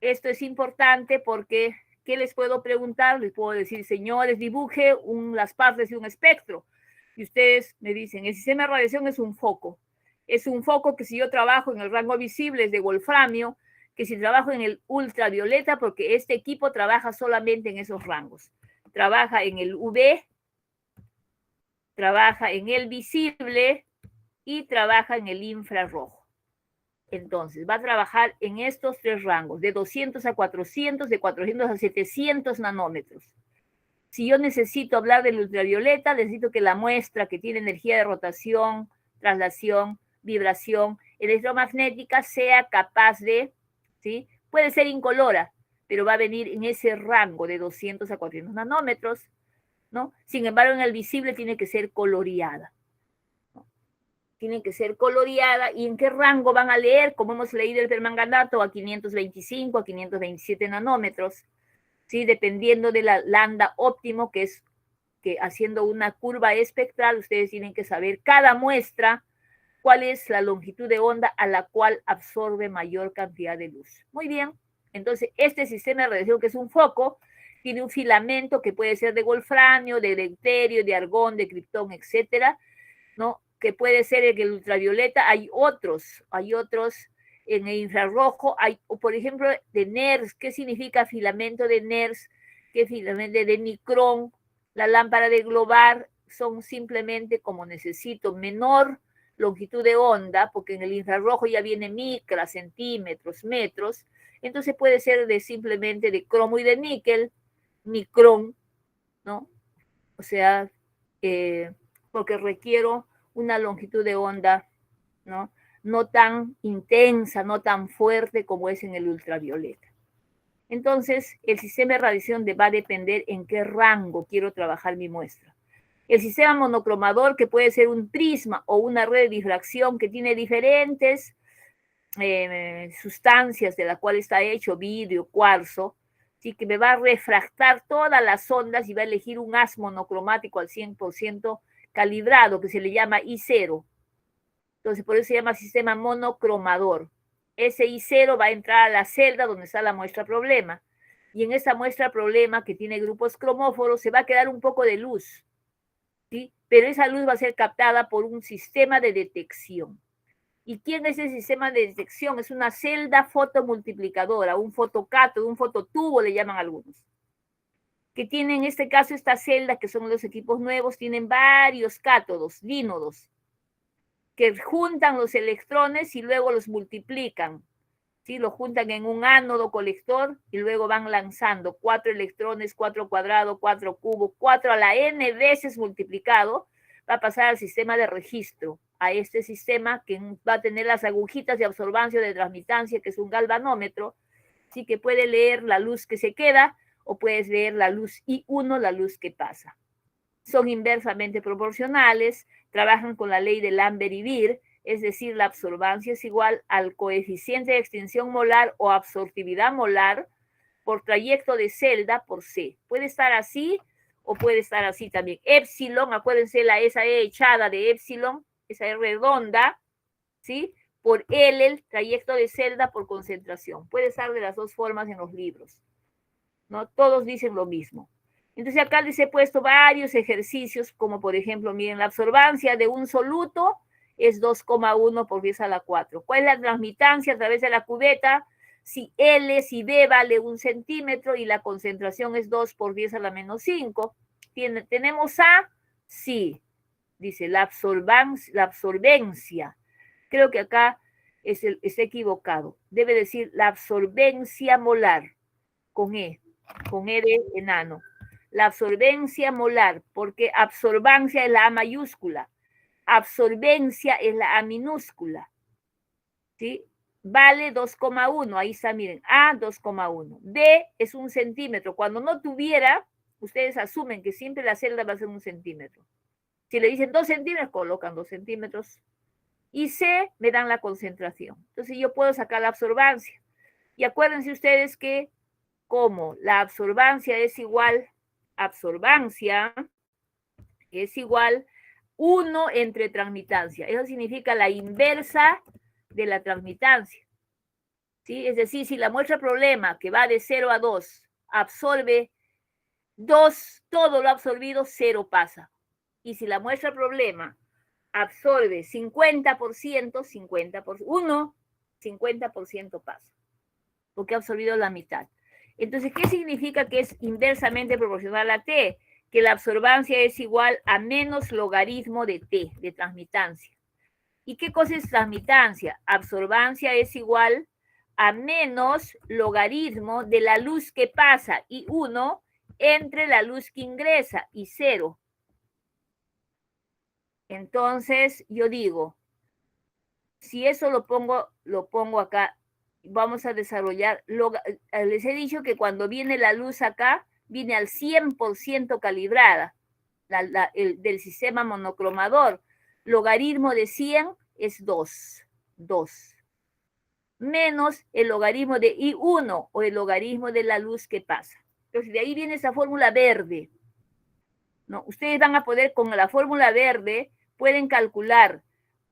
[SPEAKER 1] esto es importante porque, ¿qué les puedo preguntar? Les puedo decir, señores, dibuje las partes de un espectro. Y ustedes me dicen, el sistema de radiación es un foco. Es un foco que si yo trabajo en el rango visible es de wolframio, que si trabajo en el ultravioleta, porque este equipo trabaja solamente en esos rangos. Trabaja en el UV, trabaja en el visible y trabaja en el infrarrojo. Entonces, va a trabajar en estos 3 rangos, de 200 a 400, de 400 a 700 nanómetros. Si yo necesito hablar del ultravioleta, necesito que la muestra que tiene energía de rotación, traslación, vibración electromagnética sea capaz de, ¿sí?, puede ser incolora, pero va a venir en ese rango de 200 a 400 nanómetros, ¿no? Sin embargo, en el visible tiene que ser coloreada. Tiene que ser coloreada. ¿Y en qué rango van a leer? Como hemos leído el permanganato, a 525, a 527 nanómetros, ¿sí?, dependiendo de la lambda óptimo, que es que haciendo una curva espectral, ustedes tienen que saber cada muestra cuál es la longitud de onda a la cual absorbe mayor cantidad de luz. Muy bien, entonces este sistema de radiación, que es un foco, tiene un filamento que puede ser de wolframio, de deuterio, de argón, de criptón, etcétera, ¿no? Que puede ser en el ultravioleta. Hay otros en el infrarrojo, hay, por ejemplo, de NERS. ¿Qué significa filamento de NERS? ¿Qué filamento de nicrón? La lámpara de Globar son simplemente, como necesito menor longitud de onda, porque en el infrarrojo ya viene micras, centímetros, metros, entonces puede ser de simplemente de cromo y de níquel, nicrón, ¿no? O sea, porque requiero una longitud de onda, ¿no? No tan intensa, no tan fuerte como es en el ultravioleta. Entonces, el sistema de radiación va a depender en qué rango quiero trabajar mi muestra. El sistema monocromador, que puede ser un prisma o una red de difracción que tiene diferentes sustancias de la cual está hecho, vidrio, cuarzo, ¿sí? Que me va a refractar todas las ondas y va a elegir un haz monocromático al 100% calibrado, que se le llama I0. Entonces, por eso se llama sistema monocromador. Ese I0 va a entrar a la celda donde está la muestra problema. Y en esa muestra problema, que tiene grupos cromóforos, se va a quedar un poco de luz, ¿sí? Pero esa luz va a ser captada por un sistema de detección. ¿Y quién es ese sistema de detección? Es una celda fotomultiplicadora, un fotocátodo, un fototubo le llaman algunos, que tiene en este caso esta celda, que son los equipos nuevos, tienen varios cátodos, dínodos, que juntan los electrones y luego los multiplican, ¿sí? Lo juntan en un ánodo colector y luego van lanzando 4 electrones, 4 cuadrado, 4 cubo, 4 a la n veces multiplicado, va a pasar al sistema de registro, a este sistema que va a tener las agujitas de absorbancia, de transmitancia, que es un galvanómetro, sí, que puede leer la luz que se queda o puedes leer la luz I1, la luz que pasa. Son inversamente proporcionales, trabajan con la ley de Lambert y Beer, es decir, la absorbancia es igual al coeficiente de extinción molar o absortividad molar por trayecto de celda por C. Puede estar así o puede estar así también. Epsilon, acuérdense esa E echada de epsilon, esa E redonda, ¿sí? Por L, el trayecto de celda por concentración. Puede estar de las dos formas en los libros, ¿no? Todos dicen lo mismo. Entonces acá les he puesto varios ejercicios, como por ejemplo, miren, la absorbancia de un soluto es 2,1 por 10 a la 4. ¿Cuál es la transmitancia a través de la cubeta? Si L, si B vale 1 centímetro y la concentración es 2 por 10 a la menos 5. ¿Tenemos A? Sí. Dice la absorbencia. Creo que acá está equivocado. Debe decir la absorbencia molar, con E de enano. La absorbencia molar, porque absorbancia es la A mayúscula, absorbencia es la A minúscula, ¿sí? Vale 2,1, ahí está, miren, A 2,1. B es 1 centímetro. Cuando no tuviera, ustedes asumen que siempre la celda va a ser 1 centímetro. Si le dicen 2 centímetros, colocan 2 centímetros. Y C me dan la concentración. Entonces yo puedo sacar la absorbancia. Y acuérdense ustedes que como la absorbancia es igual 1 entre transmitancia. Eso significa la inversa de la transmitancia, ¿sí? Es decir, si la muestra problema, que va de 0 a 2, absorbe 2, todo lo absorbido, 0 pasa. Y si la muestra problema absorbe 50%, 50% pasa, porque ha absorbido la mitad. Entonces, ¿qué significa que es inversamente proporcional a T? Que la absorbancia es igual a menos logaritmo de T, de transmitancia. ¿Y qué cosa es transmitancia? Absorbancia es igual a menos logaritmo de la luz que pasa, y 1 entre la luz que ingresa, y 0. Entonces, yo digo, si eso lo pongo acá, vamos a desarrollar, les he dicho que cuando viene la luz acá, viene al 100% calibrada, del sistema monocromador. Logaritmo de 100 es 2, menos el logaritmo de I1 o el logaritmo de la luz que pasa. Entonces, de ahí viene esa fórmula verde. ¿no? Ustedes van a poder, con la fórmula verde, pueden calcular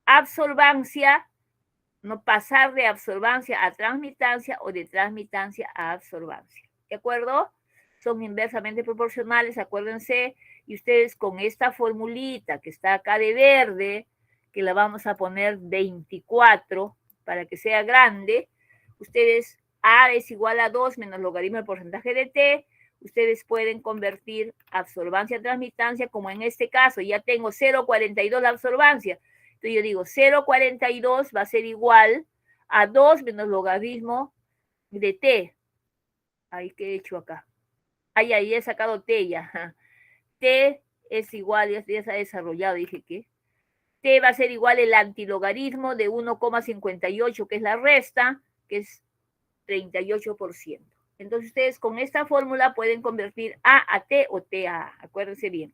[SPEAKER 1] absorbancia, no pasar de absorbancia a transmitancia o de transmitancia a absorbancia. ¿De acuerdo? Son inversamente proporcionales, acuérdense, y ustedes con esta formulita que está acá de verde, que la vamos a poner 24 para que sea grande, ustedes A es igual a 2 menos logaritmo del porcentaje de T, ustedes pueden convertir absorbancia a transmitancia, como en este caso, ya tengo 0,42 la absorbancia. Entonces yo digo 0,42 va a ser igual a 2 menos logaritmo de T. Ahí, ¿qué he hecho acá? Ahí he sacado T ya. T es igual, ya se ha desarrollado, dije que T va a ser igual el antilogaritmo de 1,58, que es la resta, que es 38%. Entonces ustedes con esta fórmula pueden convertir A a T o T a A, acuérdense bien.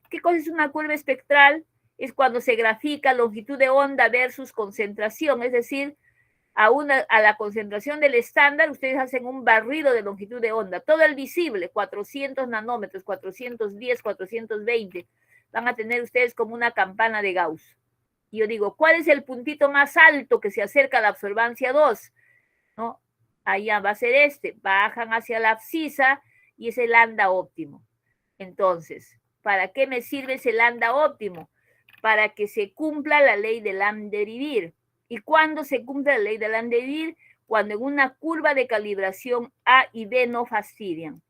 [SPEAKER 1] ¿Qué cosa es una curva espectral? Es cuando se grafica longitud de onda versus concentración, es decir, a la concentración del estándar, ustedes hacen un barrido de longitud de onda, todo el visible, 400 nanómetros, 410, 420, van a tener ustedes como una campana de Gauss. Y yo digo, ¿cuál es el puntito más alto que se acerca a la absorbancia 2? ¿No? Allá va a ser este, bajan hacia la abscisa y es el lambda óptimo. Entonces, ¿para qué me sirve ese lambda óptimo? Para que se cumpla la ley de Landry-Beer. ¿Y cuándo se cumple la ley de Landry-Beer? Cuando en una curva de calibración A y B no fastidian.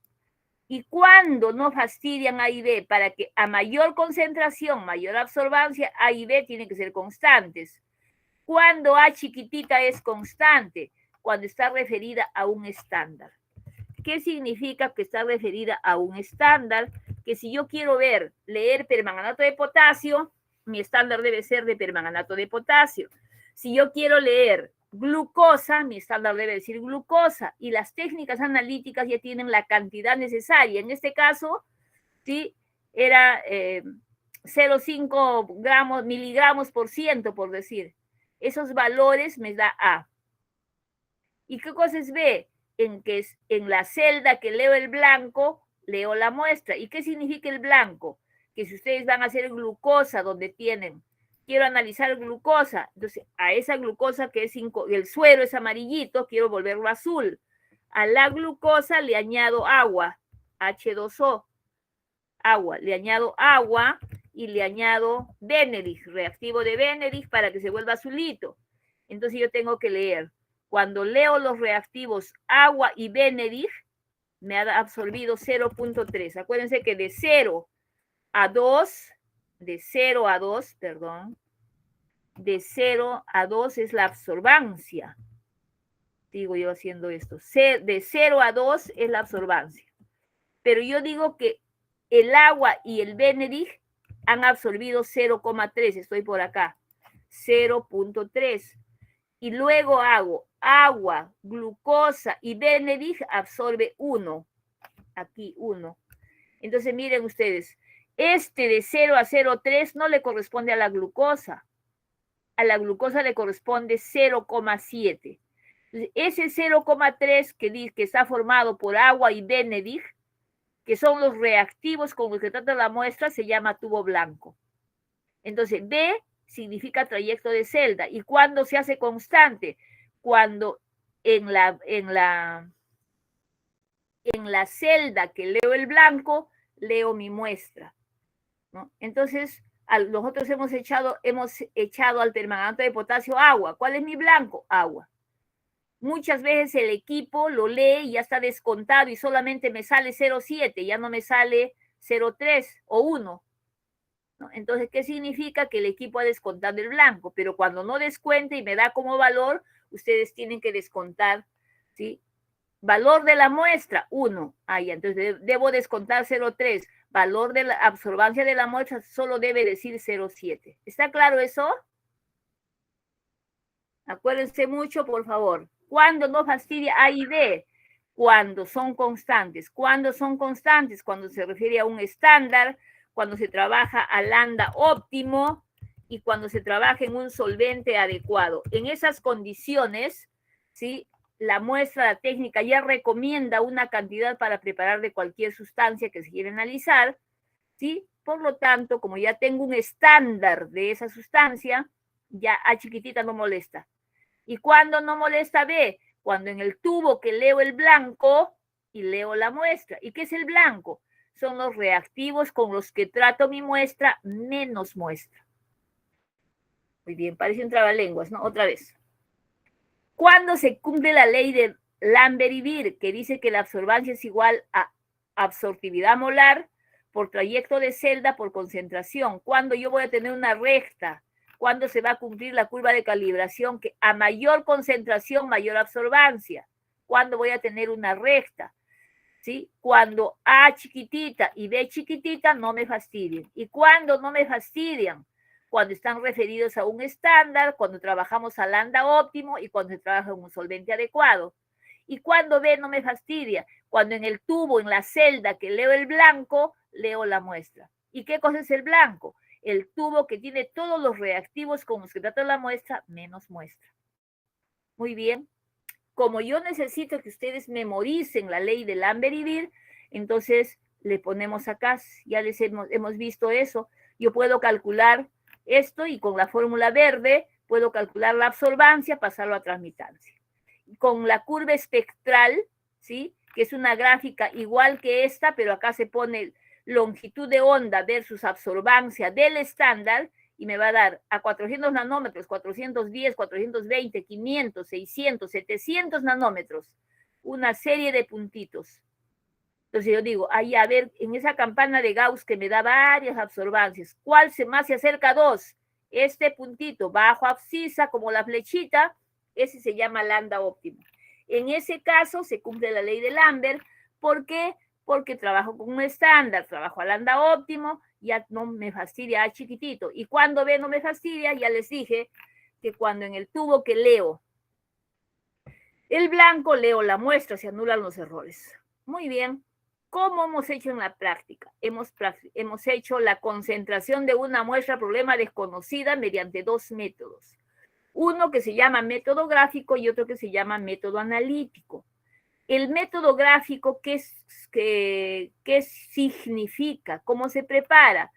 [SPEAKER 1] ¿Y cuándo no fastidian A y B? Para que a mayor concentración, mayor absorbancia, A y B tienen que ser constantes. ¿Cuándo A chiquitita es constante? Cuando está referida a un estándar. ¿Qué significa que está referida a un estándar? Que si yo quiero leer permanganato de potasio, mi estándar debe ser de permanganato de potasio. Si yo quiero leer glucosa, mi estándar debe decir glucosa. Y las técnicas analíticas ya tienen la cantidad necesaria. En este caso, ¿sí? Era 0,5 miligramos por ciento, por decir. Esos valores me da A. ¿Y qué cosa es B? En la celda que leo el blanco, leo la muestra. ¿Y qué significa el blanco? Que si ustedes van a hacer glucosa donde quiero analizar glucosa, entonces a esa glucosa que es el suero es amarillito, quiero volverlo azul. A la glucosa le añado agua, H2O, agua, le añado agua y le añado Benedict, reactivo de Benedict para que se vuelva azulito. Entonces yo tengo que leer. Cuando leo los reactivos agua y Benedict, me ha absorbido 0,3. Acuérdense que de 0 a 2, de 0 a 2 es la absorbancia. Digo yo haciendo esto. De 0 a 2 es la absorbancia. Pero yo digo que el agua y el Benedict han absorbido 0,3. Estoy por acá. 0,3. Y luego hago agua, glucosa y Benedict absorbe 1. Aquí 1. Entonces miren ustedes, este de 0 a 0,3 no le corresponde a la glucosa. A la glucosa le corresponde 0,7. Ese 0,3 que está formado por agua y Benedict, que son los reactivos con los que trata la muestra, se llama tubo blanco. Entonces, B significa trayecto de celda. ¿Y cuándo se hace constante? Cuando en la celda que leo el blanco, leo mi muestra, ¿no? Entonces, nosotros hemos echado al permanganato de potasio agua. ¿Cuál es mi blanco? Agua. Muchas veces el equipo lo lee y ya está descontado y solamente me sale 0,7, ya no me sale 0,3 o 1. ¿No? Entonces, ¿qué significa? Que el equipo ha descontado el blanco, pero cuando no descuente y me da como valor, ustedes tienen que descontar, ¿sí? Valor de la muestra, 1. Entonces debo descontar 0,3. Valor de la absorbancia de la muestra solo debe decir 0,7. ¿Está claro eso? Acuérdense mucho, por favor. ¿Cuándo no fastidia A y B? Cuando son constantes. ¿Cuándo son constantes? Cuando se refiere a un estándar, cuando se trabaja a lambda óptimo y cuando se trabaja en un solvente adecuado. En esas condiciones, ¿sí? La muestra, la técnica ya recomienda una cantidad para preparar de cualquier sustancia que se quiera analizar, ¿sí? Por lo tanto, como ya tengo un estándar de esa sustancia, ya A chiquitita no molesta. ¿Y cuándo no molesta B? Cuando en el tubo que leo el blanco y leo la muestra. ¿Y qué es el blanco? Son los reactivos con los que trato mi muestra menos muestra. Muy bien, parece un trabalenguas, ¿no? Otra vez. ¿Cuándo se cumple la ley de Lambert y Beer, que dice que la absorbancia es igual a absortividad molar por trayecto de celda por concentración? ¿Cuándo yo voy a tener una recta? ¿Cuándo se va a cumplir la curva de calibración que a mayor concentración, mayor absorbancia? ¿Cuándo voy a tener una recta? ¿Sí? Cuando A chiquitita y B chiquitita no me fastidien. ¿Y cuándo no me fastidian? Cuando están referidos a un estándar, cuando trabajamos al lambda óptimo y cuando se trabaja en un solvente adecuado. ¿Y cuando B no me fastidia? Cuando en el tubo, en la celda que leo el blanco, leo la muestra. ¿Y qué cosa es el blanco? El tubo que tiene todos los reactivos con los que trata la muestra, menos muestra. Muy bien. Como yo necesito que ustedes memoricen la ley de Lambert y Beer, entonces le ponemos acá, ya les hemos visto eso. Yo puedo calcular esto y con la fórmula verde puedo calcular la absorbancia, pasarlo a transmitancia. Con la curva espectral, ¿sí? Que es una gráfica igual que esta, pero acá se pone longitud de onda versus absorbancia del estándar, y me va a dar a 400 nanómetros, 410, 420, 500, 600, 700 nanómetros, una serie de puntitos. Entonces yo digo, ahí a ver, en esa campana de Gauss que me da varias absorbancias, ¿cuál más se acerca a 2? Este puntito bajo abscisa, como la flechita, ese se llama lambda óptimo. En ese caso se cumple la ley de Lambert. ¿Por qué? Porque trabajo con un estándar, trabajo a lambda óptimo, ya no me fastidia A chiquitito. Y cuando B no me fastidia, ya les dije que cuando en el tubo que leo el blanco, leo la muestra, se anulan los errores. Muy bien. ¿Cómo hemos hecho en la práctica? Hemos hecho la concentración de una muestra problema desconocida mediante dos métodos. Uno que se llama método gráfico y otro que se llama método analítico. El método gráfico, ¿qué significa? ¿Cómo se prepara?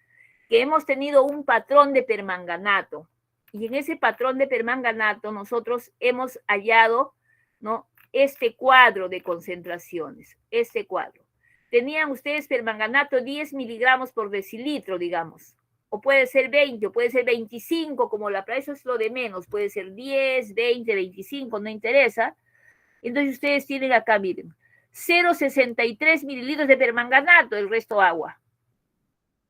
[SPEAKER 1] Que hemos tenido un patrón de permanganato y en ese patrón de permanganato nosotros hemos hallado, ¿no?, este cuadro de concentraciones, este cuadro. Tenían ustedes permanganato 10 miligramos por decilitro, digamos, o puede ser 20, o puede ser 25, como para eso es lo de menos, puede ser 10, 20, 25, no interesa. Entonces ustedes tienen acá, miren, 0,63 mililitros de permanganato, el resto agua.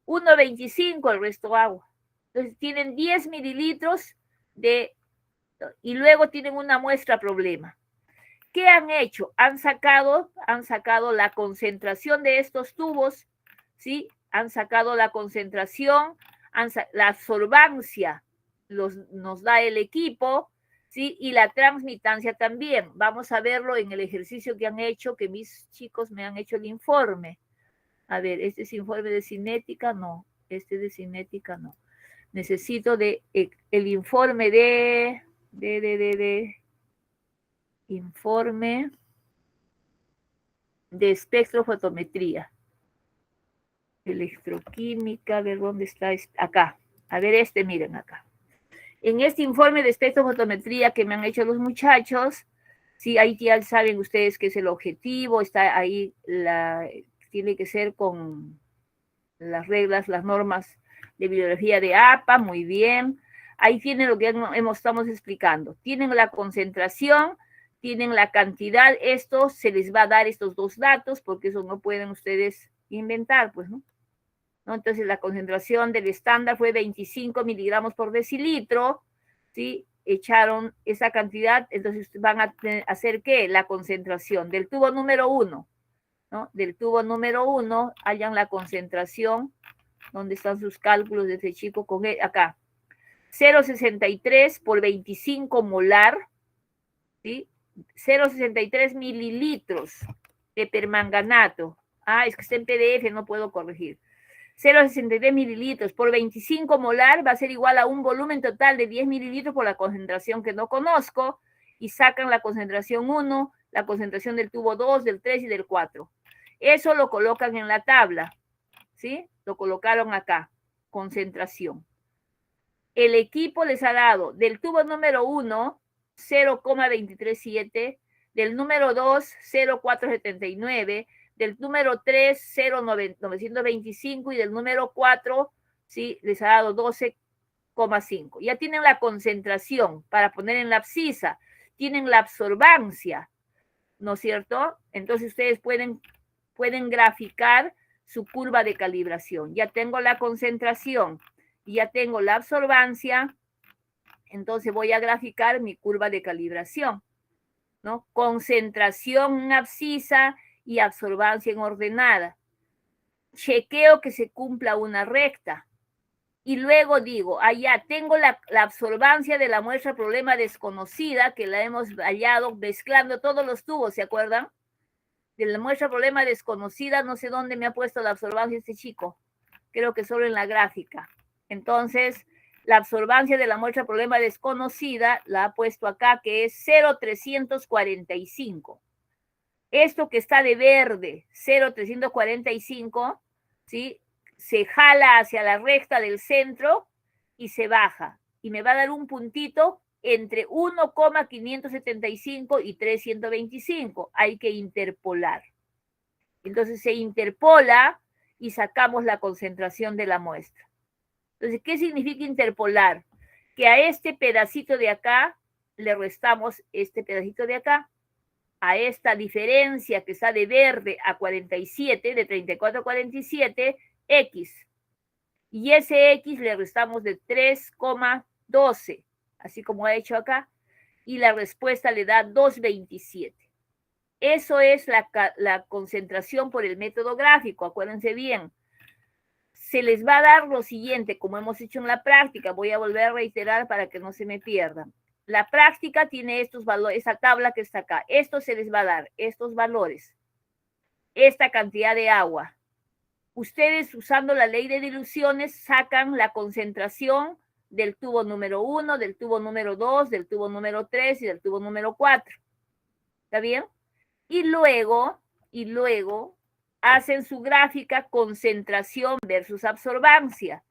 [SPEAKER 1] 1,25, el resto agua. Entonces tienen 10 mililitros y luego tienen una muestra problema. ¿Qué han hecho? Han sacado la concentración de estos tubos, ¿sí? Han sacado la concentración, la absorbancia nos da el equipo, ¿sí? Y la transmitancia también. Vamos a verlo en el ejercicio que han hecho, que mis chicos me han hecho el informe. A ver, ¿este es informe de cinética? No, este de cinética no. Necesito el informe informe de espectrofotometría. Electroquímica, a ver dónde está, acá. A ver miren acá. En este informe de espectrofotometría que me han hecho los muchachos, sí, ahí ya saben ustedes qué es el objetivo, está ahí, tiene que ser con las reglas, las normas de bibliografía de APA, muy bien. Ahí tienen lo que estamos explicando. Tienen la concentración, tienen la cantidad, esto se les va a dar estos dos datos, porque eso no pueden ustedes inventar, pues, ¿no? Entonces la concentración del estándar fue 25 miligramos por decilitro, ¿sí? Echaron esa cantidad, entonces van a hacer ¿qué? La concentración del tubo número 1, ¿no? Del tubo número 1, hallan la concentración, donde están sus cálculos de este chico con acá. 0,63 por 25 molar, ¿sí? 0,63 mililitros de permanganato. Es que está en PDF, no puedo corregir. 0,63 mililitros por 25 molar va a ser igual a un volumen total de 10 mililitros por la concentración que no conozco, y sacan la concentración 1, la concentración del tubo 2, del 3 y del 4. Eso lo colocan en la tabla, ¿sí? Lo colocaron acá, concentración. El equipo les ha dado del tubo número 1, 0,237, del número 2, 0,479, del número 3, 0,925 y del número 4, ¿sí? Les ha dado 12,5. Ya tienen la concentración para poner en la abscisa, tienen la absorbancia, ¿no es cierto? Entonces ustedes pueden graficar su curva de calibración. Ya tengo la concentración, ya tengo la absorbancia, entonces voy a graficar mi curva de calibración, ¿no? Concentración en abscisa y absorbancia en ordenada. Chequeo que se cumpla una recta. Y luego digo, allá tengo la absorbancia de la muestra problema desconocida, que la hemos hallado mezclando todos los tubos, ¿se acuerdan? De la muestra problema desconocida, no sé dónde me ha puesto la absorbancia este chico. Creo que solo en la gráfica. Entonces, la absorbancia de la muestra problema desconocida la ha puesto acá, que es 0,345. Esto que está de verde, 0,345, ¿sí? Se jala hacia la recta del centro y se baja. Y me va a dar un puntito entre 1,575 y 325. Hay que interpolar. Entonces se interpola y sacamos la concentración de la muestra. Entonces, ¿qué significa interpolar? Que a este pedacito de acá le restamos este pedacito de acá, a esta diferencia que está de verde a 47, de 34 a 47, X. Y ese X le restamos de 3,12, así como ha hecho acá, y la respuesta le da 2,27. Eso es la concentración por el método gráfico, acuérdense bien. Se les va a dar lo siguiente, como hemos hecho en la práctica, voy a volver a reiterar para que no se me pierdan. La práctica tiene estos valores, esa tabla que está acá. Esto se les va a dar, estos valores, esta cantidad de agua. Ustedes, usando la ley de diluciones, sacan la concentración del tubo número 1, del tubo número 2, del tubo número 3 y del tubo número 4. ¿Está bien? Y luego hacen su gráfica concentración versus absorbancia.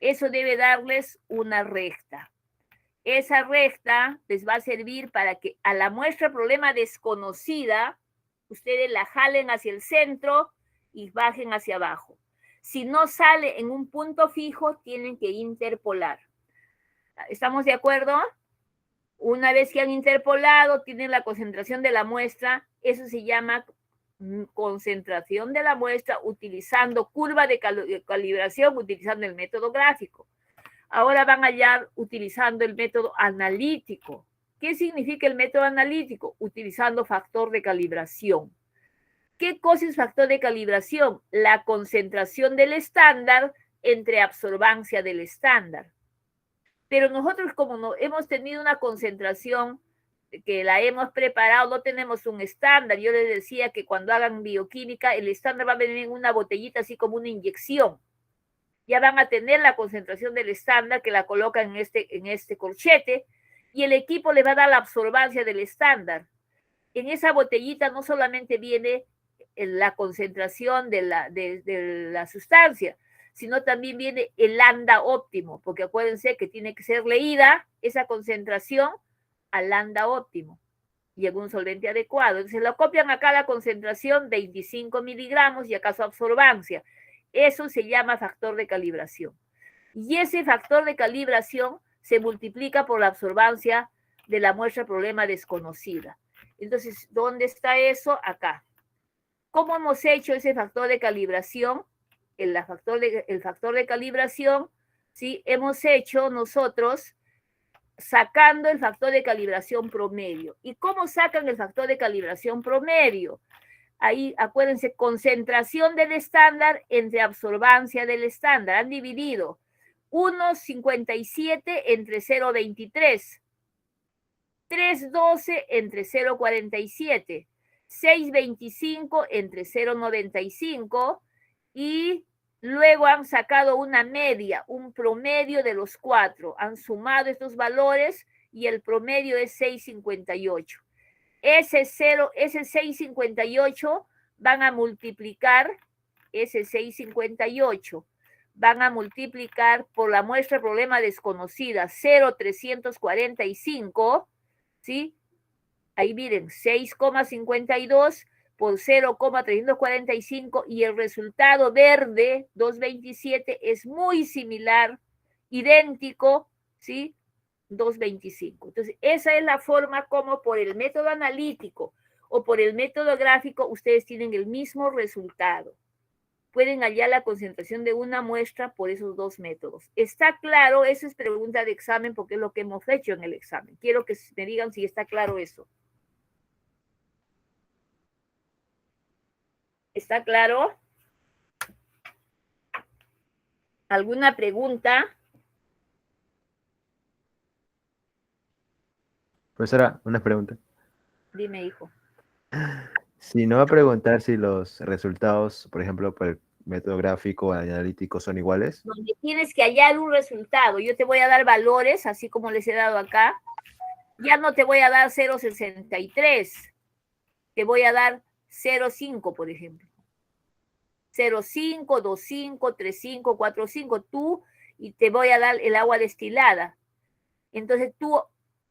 [SPEAKER 1] Eso debe darles una recta. Esa recta les va a servir para que a la muestra problema desconocida, ustedes la jalen hacia el centro y bajen hacia abajo. Si no sale en un punto fijo, tienen que interpolar. ¿Estamos de acuerdo? Una vez que han interpolado, tienen la concentración de la muestra, eso se llama concentración de la muestra utilizando curva de calibración, utilizando el método gráfico. Ahora van a hallar utilizando el método analítico. ¿Qué significa el método analítico? Utilizando factor de calibración. ¿Qué cosa es factor de calibración? La concentración del estándar entre absorbancia del estándar. Pero nosotros, como no hemos tenido una concentración que la hemos preparado, no tenemos un estándar. Yo les decía que cuando hagan bioquímica, el estándar va a venir en una botellita así como una inyección. Ya van a tener la concentración del estándar que la colocan en este corchete y el equipo le va a dar la absorbancia del estándar. En esa botellita no solamente viene la concentración de la sustancia, sino también viene el lambda óptimo, porque acuérdense que tiene que ser leída esa concentración al lambda óptimo y en un solvente adecuado. Entonces lo copian acá la concentración 25 miligramos y acaso absorbancia. Eso se llama factor de calibración. Y ese factor de calibración se multiplica por la absorbancia de la muestra problema desconocida. Entonces, ¿dónde está eso? Acá. ¿Cómo hemos hecho ese factor de calibración? El factor de calibración, ¿sí? Hemos hecho nosotros sacando el factor de calibración promedio. ¿Y cómo sacan el factor de calibración promedio? Ahí, acuérdense, concentración del estándar entre absorbancia del estándar. Han dividido 1,57 entre 0,23, 3,12 entre 0,47, 6,25 entre 0,95 y luego han sacado una media, un promedio de los cuatro. Han sumado estos valores y el promedio es 6,58. Ese 6,58 van a multiplicar ese 6,58 van a multiplicar por la muestra de problema desconocida 0,345, ¿sí? Ahí miren, 6,52 por 0,345 y el resultado verde, 227, es muy similar, idéntico, ¿sí? 225. Entonces, esa es la forma como por el método analítico o por el método gráfico ustedes tienen el mismo resultado. Pueden hallar la concentración de una muestra por esos dos métodos. ¿Está claro? Esa es pregunta de examen porque es lo que hemos hecho en el examen. Quiero que me digan si está claro eso. ¿Está claro? ¿Alguna pregunta?
[SPEAKER 2] Profesora, una pregunta.
[SPEAKER 1] Dime, hijo.
[SPEAKER 2] Si no va a preguntar si los resultados, por ejemplo, por el método gráfico o analítico son iguales.
[SPEAKER 1] Donde tienes que hallar un resultado. Yo te voy a dar valores, así como les he dado acá. Ya no te voy a dar 0,63. Te voy a dar 0,5, por ejemplo. 0,5, 2,5, 3,5, 4,5. Tú, y te voy a dar el agua destilada. Entonces tú,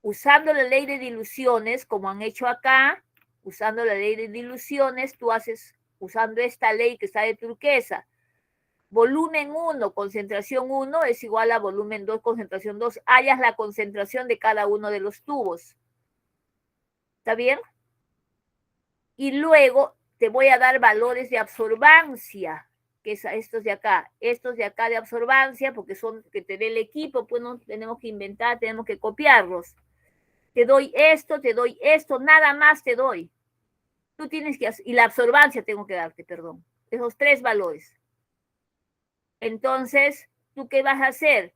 [SPEAKER 1] usando la ley de diluciones, como han hecho acá, usando la ley de diluciones, tú haces, usando esta ley que está de turquesa, volumen 1, concentración 1 es igual a volumen 2, concentración 2. Hallas la concentración de cada uno de los tubos. ¿Está bien? Y luego te voy a dar valores de absorbancia, que es estos de acá de absorbancia, porque son que te dé el equipo, pues no tenemos que inventar, tenemos que copiarlos. Te doy esto, nada más te doy. Tú tienes que hacer, y la absorbancia tengo que darte, perdón, esos tres valores. Entonces, ¿tú qué vas a hacer?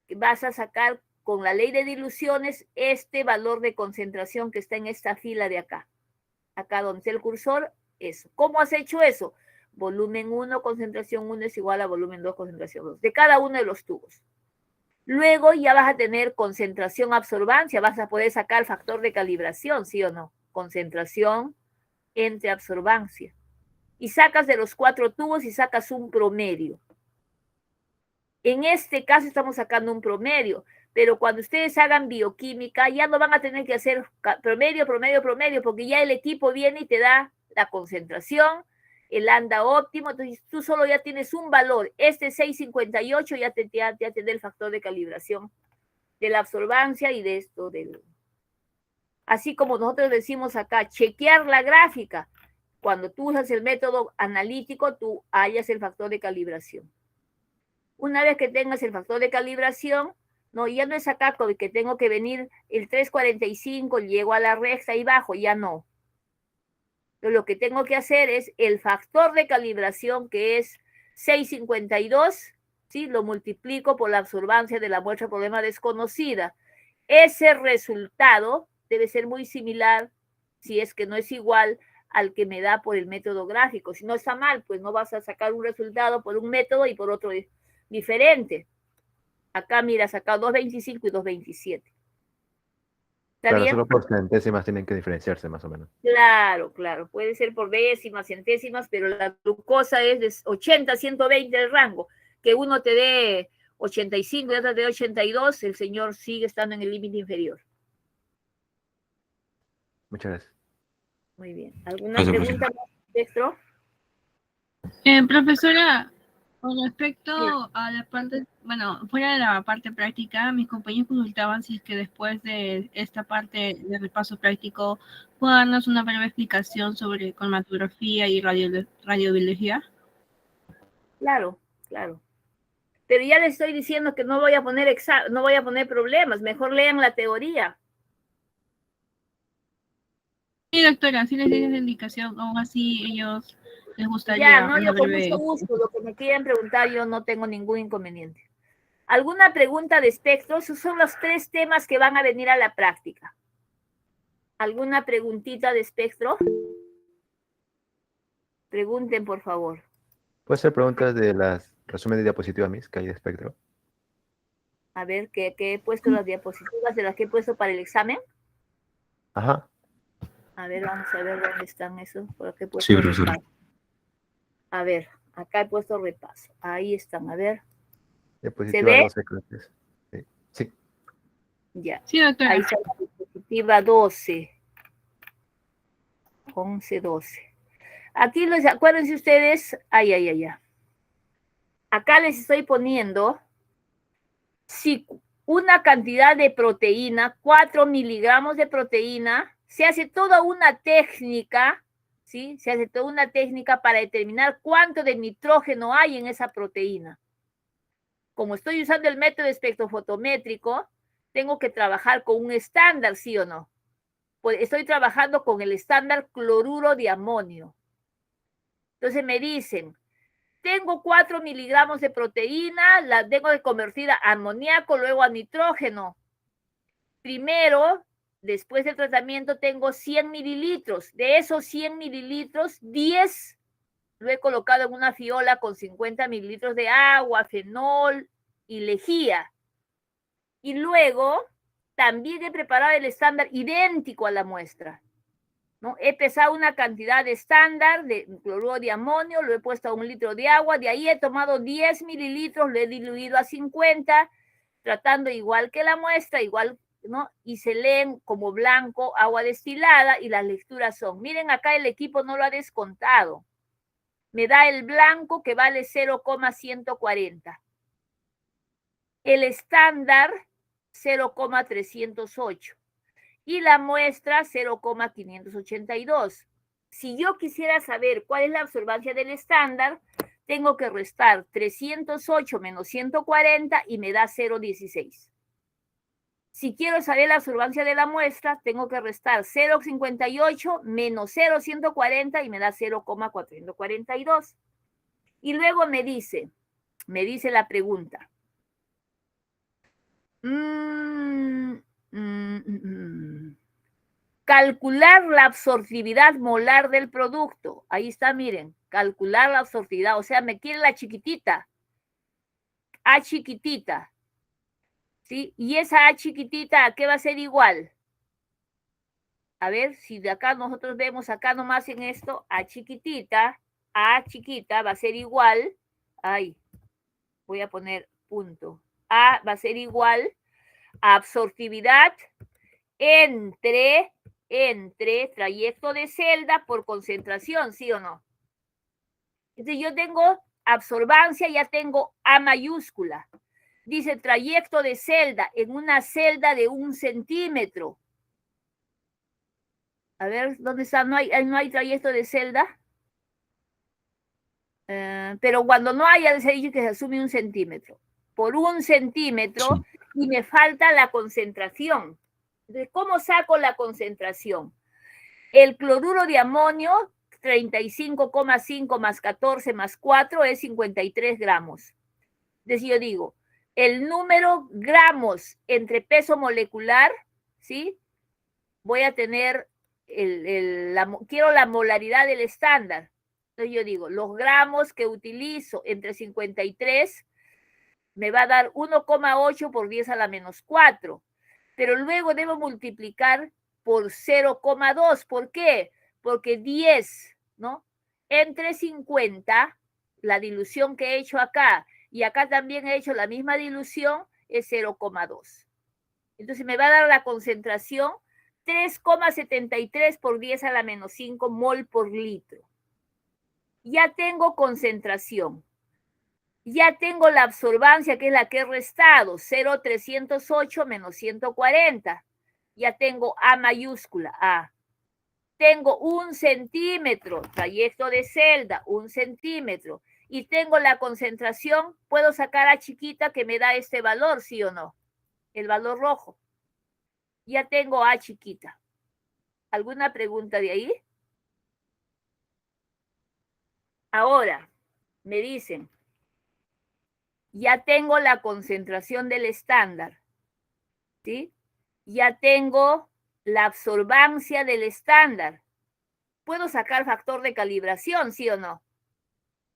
[SPEAKER 1] Vas a sacar con la ley de diluciones este valor de concentración que está en esta fila de acá. Acá donde está el cursor, eso. ¿Cómo has hecho eso? Volumen 1, concentración 1 es igual a volumen 2, concentración 2, de cada uno de los tubos. Luego ya vas a tener concentración, absorbancia, vas a poder sacar factor de calibración, ¿sí o no? Concentración entre absorbancia. Y sacas de los 4 tubos y sacas un promedio. En este caso estamos sacando un promedio, pero cuando ustedes hagan bioquímica ya no van a tener que hacer promedio, porque ya el equipo viene y te da la concentración, el lambda óptimo, entonces tú solo ya tienes un valor, este 658 ya te da el factor de calibración de la absorbancia y de esto. Así como nosotros decimos acá, chequear la gráfica. Cuando tú usas el método analítico, tú hallas el factor de calibración. Una vez que tengas el factor de calibración, no, ya no es acá que tengo que venir el 345, llego a la recta y bajo, ya no. Pero lo que tengo que hacer es el factor de calibración, que es 652, ¿sí? Lo multiplico por la absorbancia de la muestra problema desconocida. Ese resultado debe ser muy similar, si es que no es igual, al que me da por el método gráfico. Si no está mal, pues no vas a sacar un resultado por un método y por otro diferente. Acá, mira, saca 225 y 227. ¿Está
[SPEAKER 2] Claro,
[SPEAKER 1] bien?
[SPEAKER 2] solo por centésimas tienen que diferenciarse más o menos.
[SPEAKER 1] Claro, claro. Puede ser por décimas, centésimas, pero la glucosa es de 80 a 120 el rango. Que uno te dé 85 y otro te dé 82, el señor sigue estando en el límite inferior.
[SPEAKER 2] Muchas gracias.
[SPEAKER 1] Muy bien. ¿Alguna pregunta más, Dextro?
[SPEAKER 4] Profesora, con respecto a la parte, bueno, fuera de la parte práctica, mis compañeros consultaban si es que después de esta parte de repaso práctico puede darnos una breve explicación sobre cromatografía y radiobiología.
[SPEAKER 1] Claro, claro. Pero ya les estoy diciendo que no voy a poner problemas, mejor lean la teoría.
[SPEAKER 4] Sí, doctora, sí les di esa indicación, aún así ellos les gustaría
[SPEAKER 1] Ya, no,
[SPEAKER 4] una
[SPEAKER 1] yo con
[SPEAKER 4] breve...
[SPEAKER 1] mucho gusto, lo que me quieran preguntar, yo no tengo ningún inconveniente. ¿Alguna pregunta de espectro? Esos son los 3 temas que van a venir a la práctica. ¿Alguna preguntita de espectro? Pregunten, por favor.
[SPEAKER 2] ¿Puede ser preguntas de las resumen de diapositivas mis que hay de espectro?
[SPEAKER 1] A ver, ¿qué he puesto las diapositivas de las que he puesto para el examen?
[SPEAKER 2] Ajá.
[SPEAKER 1] A ver, vamos a ver dónde están esos. Por aquí he puesto
[SPEAKER 5] Sí, profesora.
[SPEAKER 1] repaso. A ver, acá he puesto repaso. Ahí están, a ver.
[SPEAKER 2] Diapositiva
[SPEAKER 1] ve?
[SPEAKER 2] 12, creo que es. Sí. Sí.
[SPEAKER 1] Ya.
[SPEAKER 4] Sí, doctora.
[SPEAKER 1] Ahí está la diapositiva 12. 11, 12. Aquí acuérdense ustedes, ay. Acá les estoy poniendo si una cantidad de proteína, 4 miligramos de proteína, se hace toda una técnica, ¿sí? Se hace toda una técnica para determinar cuánto de nitrógeno hay en esa proteína. Como estoy usando el método espectrofotométrico, tengo que trabajar con un estándar, ¿sí o no? Pues estoy trabajando con el estándar cloruro de amonio. Entonces me dicen, tengo 4 miligramos de proteína, la tengo que convertir a amoníaco, luego a nitrógeno. Primero, después del tratamiento, tengo 100 mililitros. De esos 100 mililitros, 10 lo he colocado en una fiola con 50 mililitros de agua, fenol y lejía. Y luego, también he preparado el estándar idéntico a la muestra, ¿no? He pesado una cantidad estándar de cloruro de amonio, lo he puesto a 1 litro de agua, de ahí he tomado 10 mililitros, lo he diluido a 50, tratando igual que la muestra, igual, ¿no? Y se leen como blanco, agua destilada, y las lecturas son, miren acá el equipo no lo ha descontado, me da el blanco que vale 0,140, el estándar 0,308. Y la muestra 0,582. Si yo quisiera saber cuál es la absorbancia del estándar, tengo que restar 308 menos 140 y me da 0,16. Si quiero saber la absorbancia de la muestra, tengo que restar 0,58 menos 0,140 y me da 0,442. Y luego me dice la pregunta. Calcular la absortividad molar del producto. Ahí está, miren, calcular la absortividad. O sea, me quiere la chiquitita. A chiquitita. ¿Sí? Y esa A chiquitita, ¿a qué va a ser igual? A ver, si de acá nosotros vemos acá nomás en esto, A chiquitita va a ser igual. Ay, voy a poner punto. A va a ser igual a absortividad entre trayecto de celda por concentración, ¿sí o no? Entonces yo tengo absorbancia, ya tengo A mayúscula. Dice trayecto de celda en una celda de 1 centímetro. A ver, ¿dónde está? ¿No hay trayecto de celda? Pero cuando no haya, se dice que se asume 1 centímetro. Por 1 centímetro, sí. Y me falta la concentración. Entonces, ¿cómo saco la concentración? El cloruro de amonio, 35,5 más 14 más 4 es 53 gramos. Entonces yo digo, el número gramos entre peso molecular, ¿sí? Voy a tener, quiero la molaridad del estándar. Entonces yo digo, los gramos que utilizo entre 53 me va a dar 1,8 por 10 a la menos 4. Pero luego debo multiplicar por 0,2. ¿Por qué? Porque 10, ¿no? Entre 50, la dilución que he hecho acá, y acá también he hecho la misma dilución, es 0,2. Entonces me va a dar la concentración 3,73 por 10 a la menos 5 mol por litro. Ya tengo concentración. Ya tengo la absorbancia, que es la que he restado, 0,308 menos 140. Ya tengo A mayúscula, A. Tengo 1 centímetro, trayecto de celda, 1 centímetro. Y tengo la concentración, puedo sacar A chiquita que me da este valor, ¿sí o no? El valor rojo. Ya tengo A chiquita. ¿Alguna pregunta de ahí? Ahora, me dicen, ya tengo la concentración del estándar, ¿sí? Ya tengo la absorbancia del estándar. ¿Puedo sacar factor de calibración, sí o no?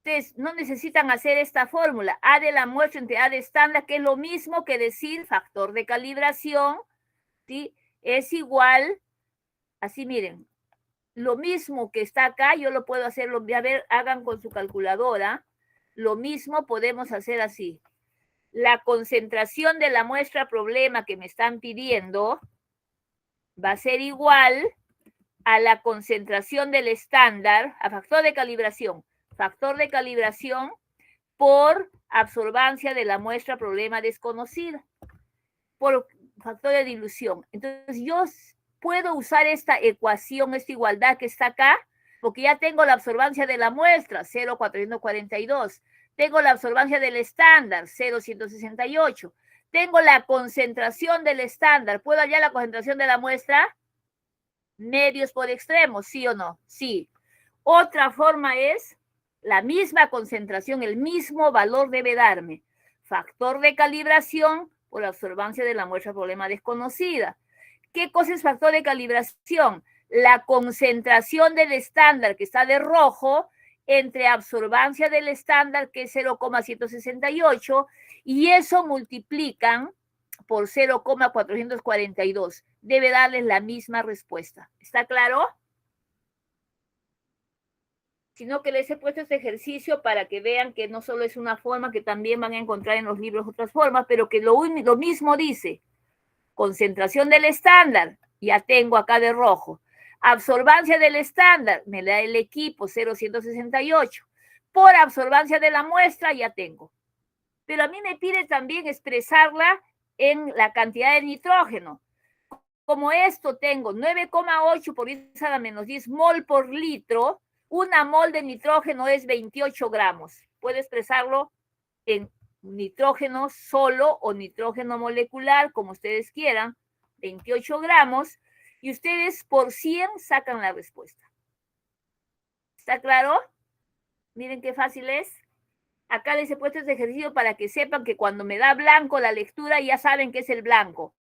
[SPEAKER 1] Entonces, no necesitan hacer esta fórmula. A de la muestra entre A de estándar, que es lo mismo que decir factor de calibración, ¿sí? Es igual, así miren, lo mismo que está acá, yo lo puedo hacer, a ver, hagan con su calculadora, lo mismo podemos hacer así. la concentración de la muestra problema que me están pidiendo va a ser igual a la concentración del estándar, a factor de calibración por absorbancia de la muestra problema desconocida, por factor de dilución. Entonces, yo puedo usar esta ecuación, esta igualdad que está acá, porque ya tengo la absorbancia de la muestra, 0,442. Tengo la absorbancia del estándar, 0,168. Tengo la concentración del estándar. ¿Puedo hallar la concentración de la muestra? Medios por extremos, ¿sí o no? Sí. Otra forma es la misma concentración, el mismo valor debe darme. Factor de calibración por absorbancia de la muestra problema desconocida. ¿Qué cosa es factor de calibración? La concentración del estándar, que está de rojo, entre absorbancia del estándar, que es 0,168, y eso multiplican por 0,442. Debe darles la misma respuesta. ¿Está claro? Sino que les he puesto este ejercicio para que vean que no solo es una forma, que también van a encontrar en los libros otras formas, pero que lo mismo dice. Concentración del estándar, ya tengo acá de rojo. Absorbancia del estándar, me da el equipo 0,168. Por absorbancia de la muestra, ya tengo. Pero a mí me pide también expresarla en la cantidad de nitrógeno. Como esto tengo 9,8 por 10 a la menos 10 mol por litro, una mol de nitrógeno es 28 gramos. Puedo expresarlo en nitrógeno solo o nitrógeno molecular, como ustedes quieran, 28 gramos, y ustedes por 100 sacan la respuesta. ¿Está claro? Miren qué fácil es. Acá les he puesto este ejercicio para que sepan que cuando me da blanco la lectura, ya saben qué es el blanco.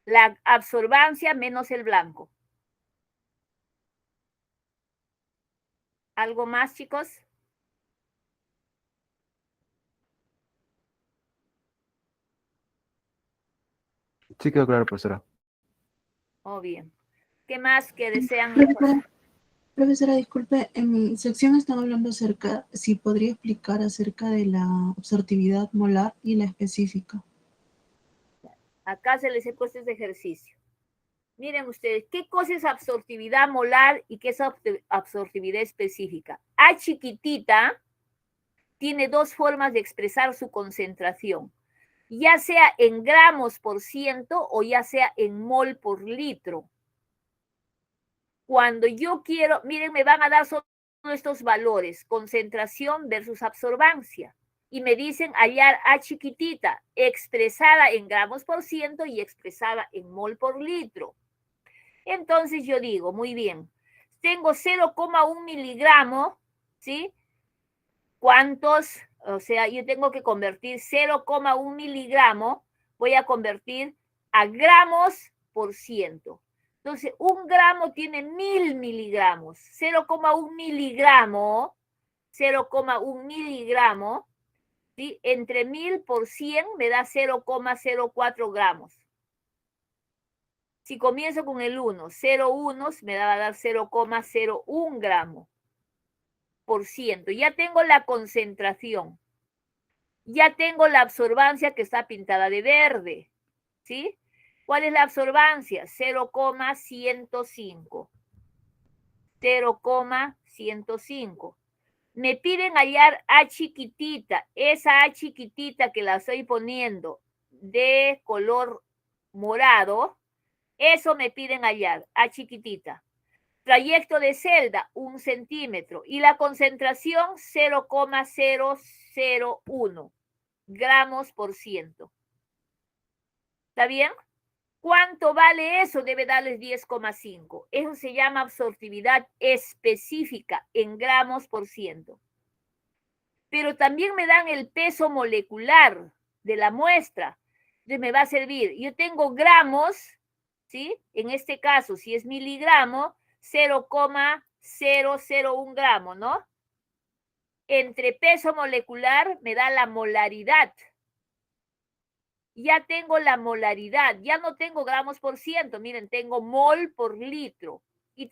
[SPEAKER 1] La absorbancia menos el blanco. ¿Algo más, chicos?
[SPEAKER 2] Sí, quedó claro, profesora.
[SPEAKER 1] Oh, bien. ¿Qué más que desean?
[SPEAKER 5] Profesora, disculpe, en mi sección están hablando acerca, si podría explicar acerca de la absortividad molar y la específica.
[SPEAKER 1] Acá se les he puesto este ejercicio. Miren ustedes, ¿qué cosa es absortividad molar y qué es absortividad específica? A chiquitita tiene dos formas de expresar su concentración, ya sea en gramos por ciento o ya sea en mol por litro. Cuando yo quiero, miren, me van a dar solo estos valores, concentración versus absorbancia. Y me dicen hallar A chiquitita, expresada en gramos por ciento y expresada en mol por litro. Entonces yo digo, muy bien, tengo 0,1 miligramo, ¿sí? ¿Cuántos? O sea, yo tengo que convertir 0,1 miligramo, voy a convertir a gramos por ciento. Entonces, 1 gramo tiene 1000 miligramos. 0,1 miligramo, 0,1 miligramo, ¿sí? Entre 1000 por 100 me da 0,04 gramos. Si comienzo con el 1, 0,1 me va a dar 0,01 gramo por ciento. Ya tengo la concentración. Ya tengo la absorbancia que está pintada de verde, ¿sí? ¿Cuál es la absorbancia? 0,105. 0,105. Me piden hallar A chiquitita. Esa A chiquitita que la estoy poniendo de color morado, eso me piden hallar, A chiquitita. Trayecto de celda, 1 centímetro. Y la concentración, 0,001 gramos por ciento. ¿Está bien? ¿Cuánto vale eso? Debe darles 10,5. Eso se llama absortividad específica en gramos por ciento. Pero también me dan el peso molecular de la muestra. Entonces me va a servir. Yo tengo gramos, ¿sí? En este caso, si es miligramo, 0,001 gramo, ¿no? Entre peso molecular me da la molaridad. Ya tengo la molaridad, ya no tengo gramos por ciento, miren, tengo mol por litro. Y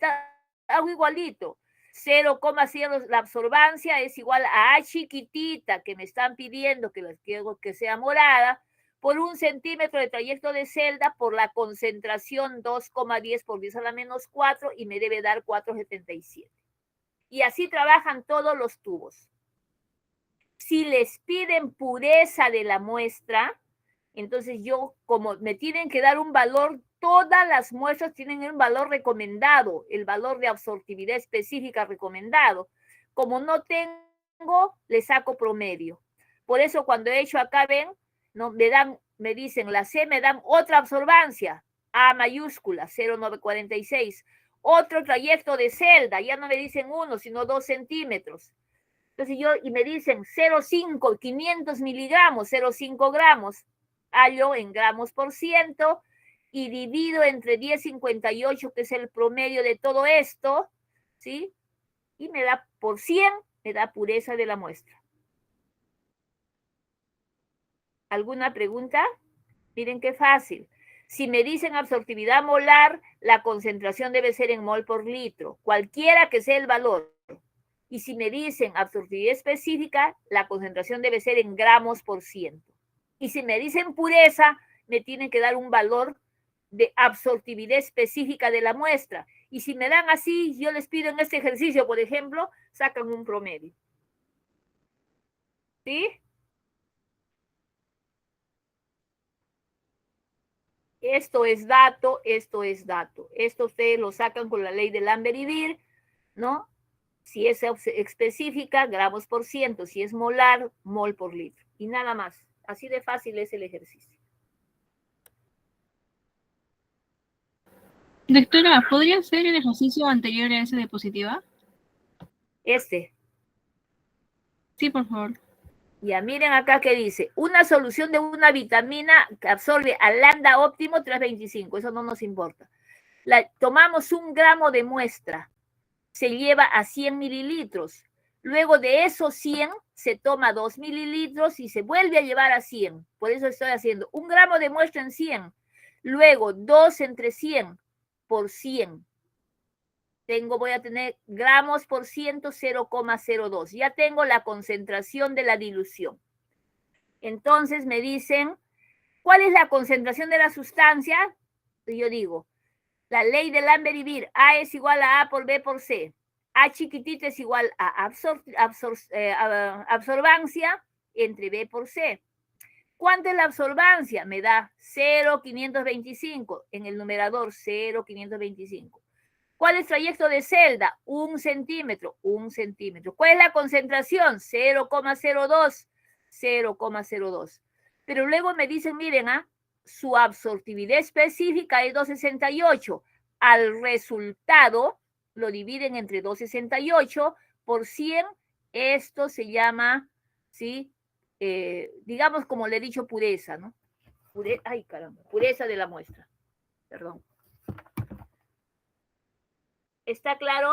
[SPEAKER 1] hago igualito. 0,0, la absorbancia es igual a A chiquitita, que me están pidiendo que quiero que sea morada, por 1 centímetro de trayecto de celda por la concentración 2,10 por 10 a la menos 4 y me debe dar 4,77. Y así trabajan todos los tubos. Si les piden pureza de la muestra, entonces yo, como me tienen que dar un valor, todas las muestras tienen un valor recomendado, el valor de absortividad específica recomendado. Como no tengo, le saco promedio. Por eso cuando he hecho acá, ven, no, me dicen la C, me dan otra absorbancia, A mayúscula, 0,946. Otro trayecto de celda, ya no me dicen 1, sino 2 centímetros. Entonces y me dicen 0,5, 500 miligramos, 0,5 gramos. Hallo en gramos por ciento y divido entre 10,58, que es el promedio de todo esto, ¿sí? Y me da por 100, me da pureza de la muestra. ¿Alguna pregunta? Miren qué fácil. Si me dicen absortividad molar, la concentración debe ser en mol por litro, cualquiera que sea el valor. Y si me dicen absortividad específica, la concentración debe ser en gramos por ciento. Y si me dicen pureza, me tienen que dar un valor de absortividad específica de la muestra. Y si me dan así, yo les pido en este ejercicio, por ejemplo, sacan un promedio. ¿Sí? Esto es dato, esto es dato. Esto ustedes lo sacan con la ley de Lambert y Beer, ¿no? Si es específica, gramos por ciento. Si es molar, mol por litro. Y nada más. Así de fácil es el ejercicio.
[SPEAKER 4] Doctora, ¿podría ser el ejercicio anterior a ese diapositiva?
[SPEAKER 1] Este.
[SPEAKER 4] Sí, por favor.
[SPEAKER 1] Ya, miren acá que dice, una solución de una vitamina que absorbe al lambda óptimo 325, eso no nos importa. Tomamos 1 gramo de muestra, se lleva a 100 mililitros. Luego de esos 100, se toma 2 mililitros y se vuelve a llevar a 100. Por eso estoy haciendo 1 gramo de muestra en 100. Luego 2 entre 100 por 100. Voy a tener gramos por ciento 0,02. Ya tengo la concentración de la dilución. Entonces me dicen, ¿cuál es la concentración de la sustancia? Yo digo, la ley de Lambert y Beer, A es igual a A por B por C. A chiquitito es igual a absorbancia entre B por C. ¿Cuánto es la absorbancia? Me da 0,525 en el numerador, 0,525. ¿Cuál es el trayecto de celda? 1 centímetro, 1 centímetro. ¿Cuál es la concentración? 0,02, 0,02. Pero luego me dicen, miren, su absortividad específica es 268. Al resultado lo dividen entre 268 por 100. Esto se llama, ¿sí? Digamos, como le he dicho, pureza, ¿no? Ay, caramba, pureza de la muestra. Perdón. ¿Está claro?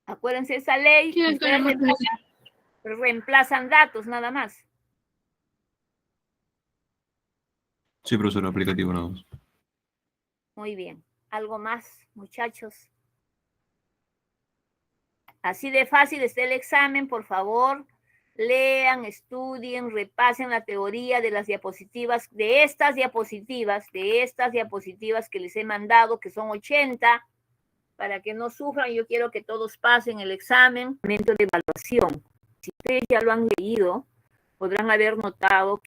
[SPEAKER 1] Acuérdense esa ley.
[SPEAKER 4] Sí,
[SPEAKER 1] ustedes reemplazan datos, nada más.
[SPEAKER 6] Sí, profesor, aplicativo nada más.
[SPEAKER 1] Muy bien. ¿Algo más, muchachos? Así de fácil está el examen, por favor. Lean, estudien, repasen la teoría de las diapositivas, de estas diapositivas que les he mandado, que son 80, para que no sufran. Yo quiero que todos pasen el examen. Momento de evaluación. Si ustedes ya lo han leído, podrán haber notado que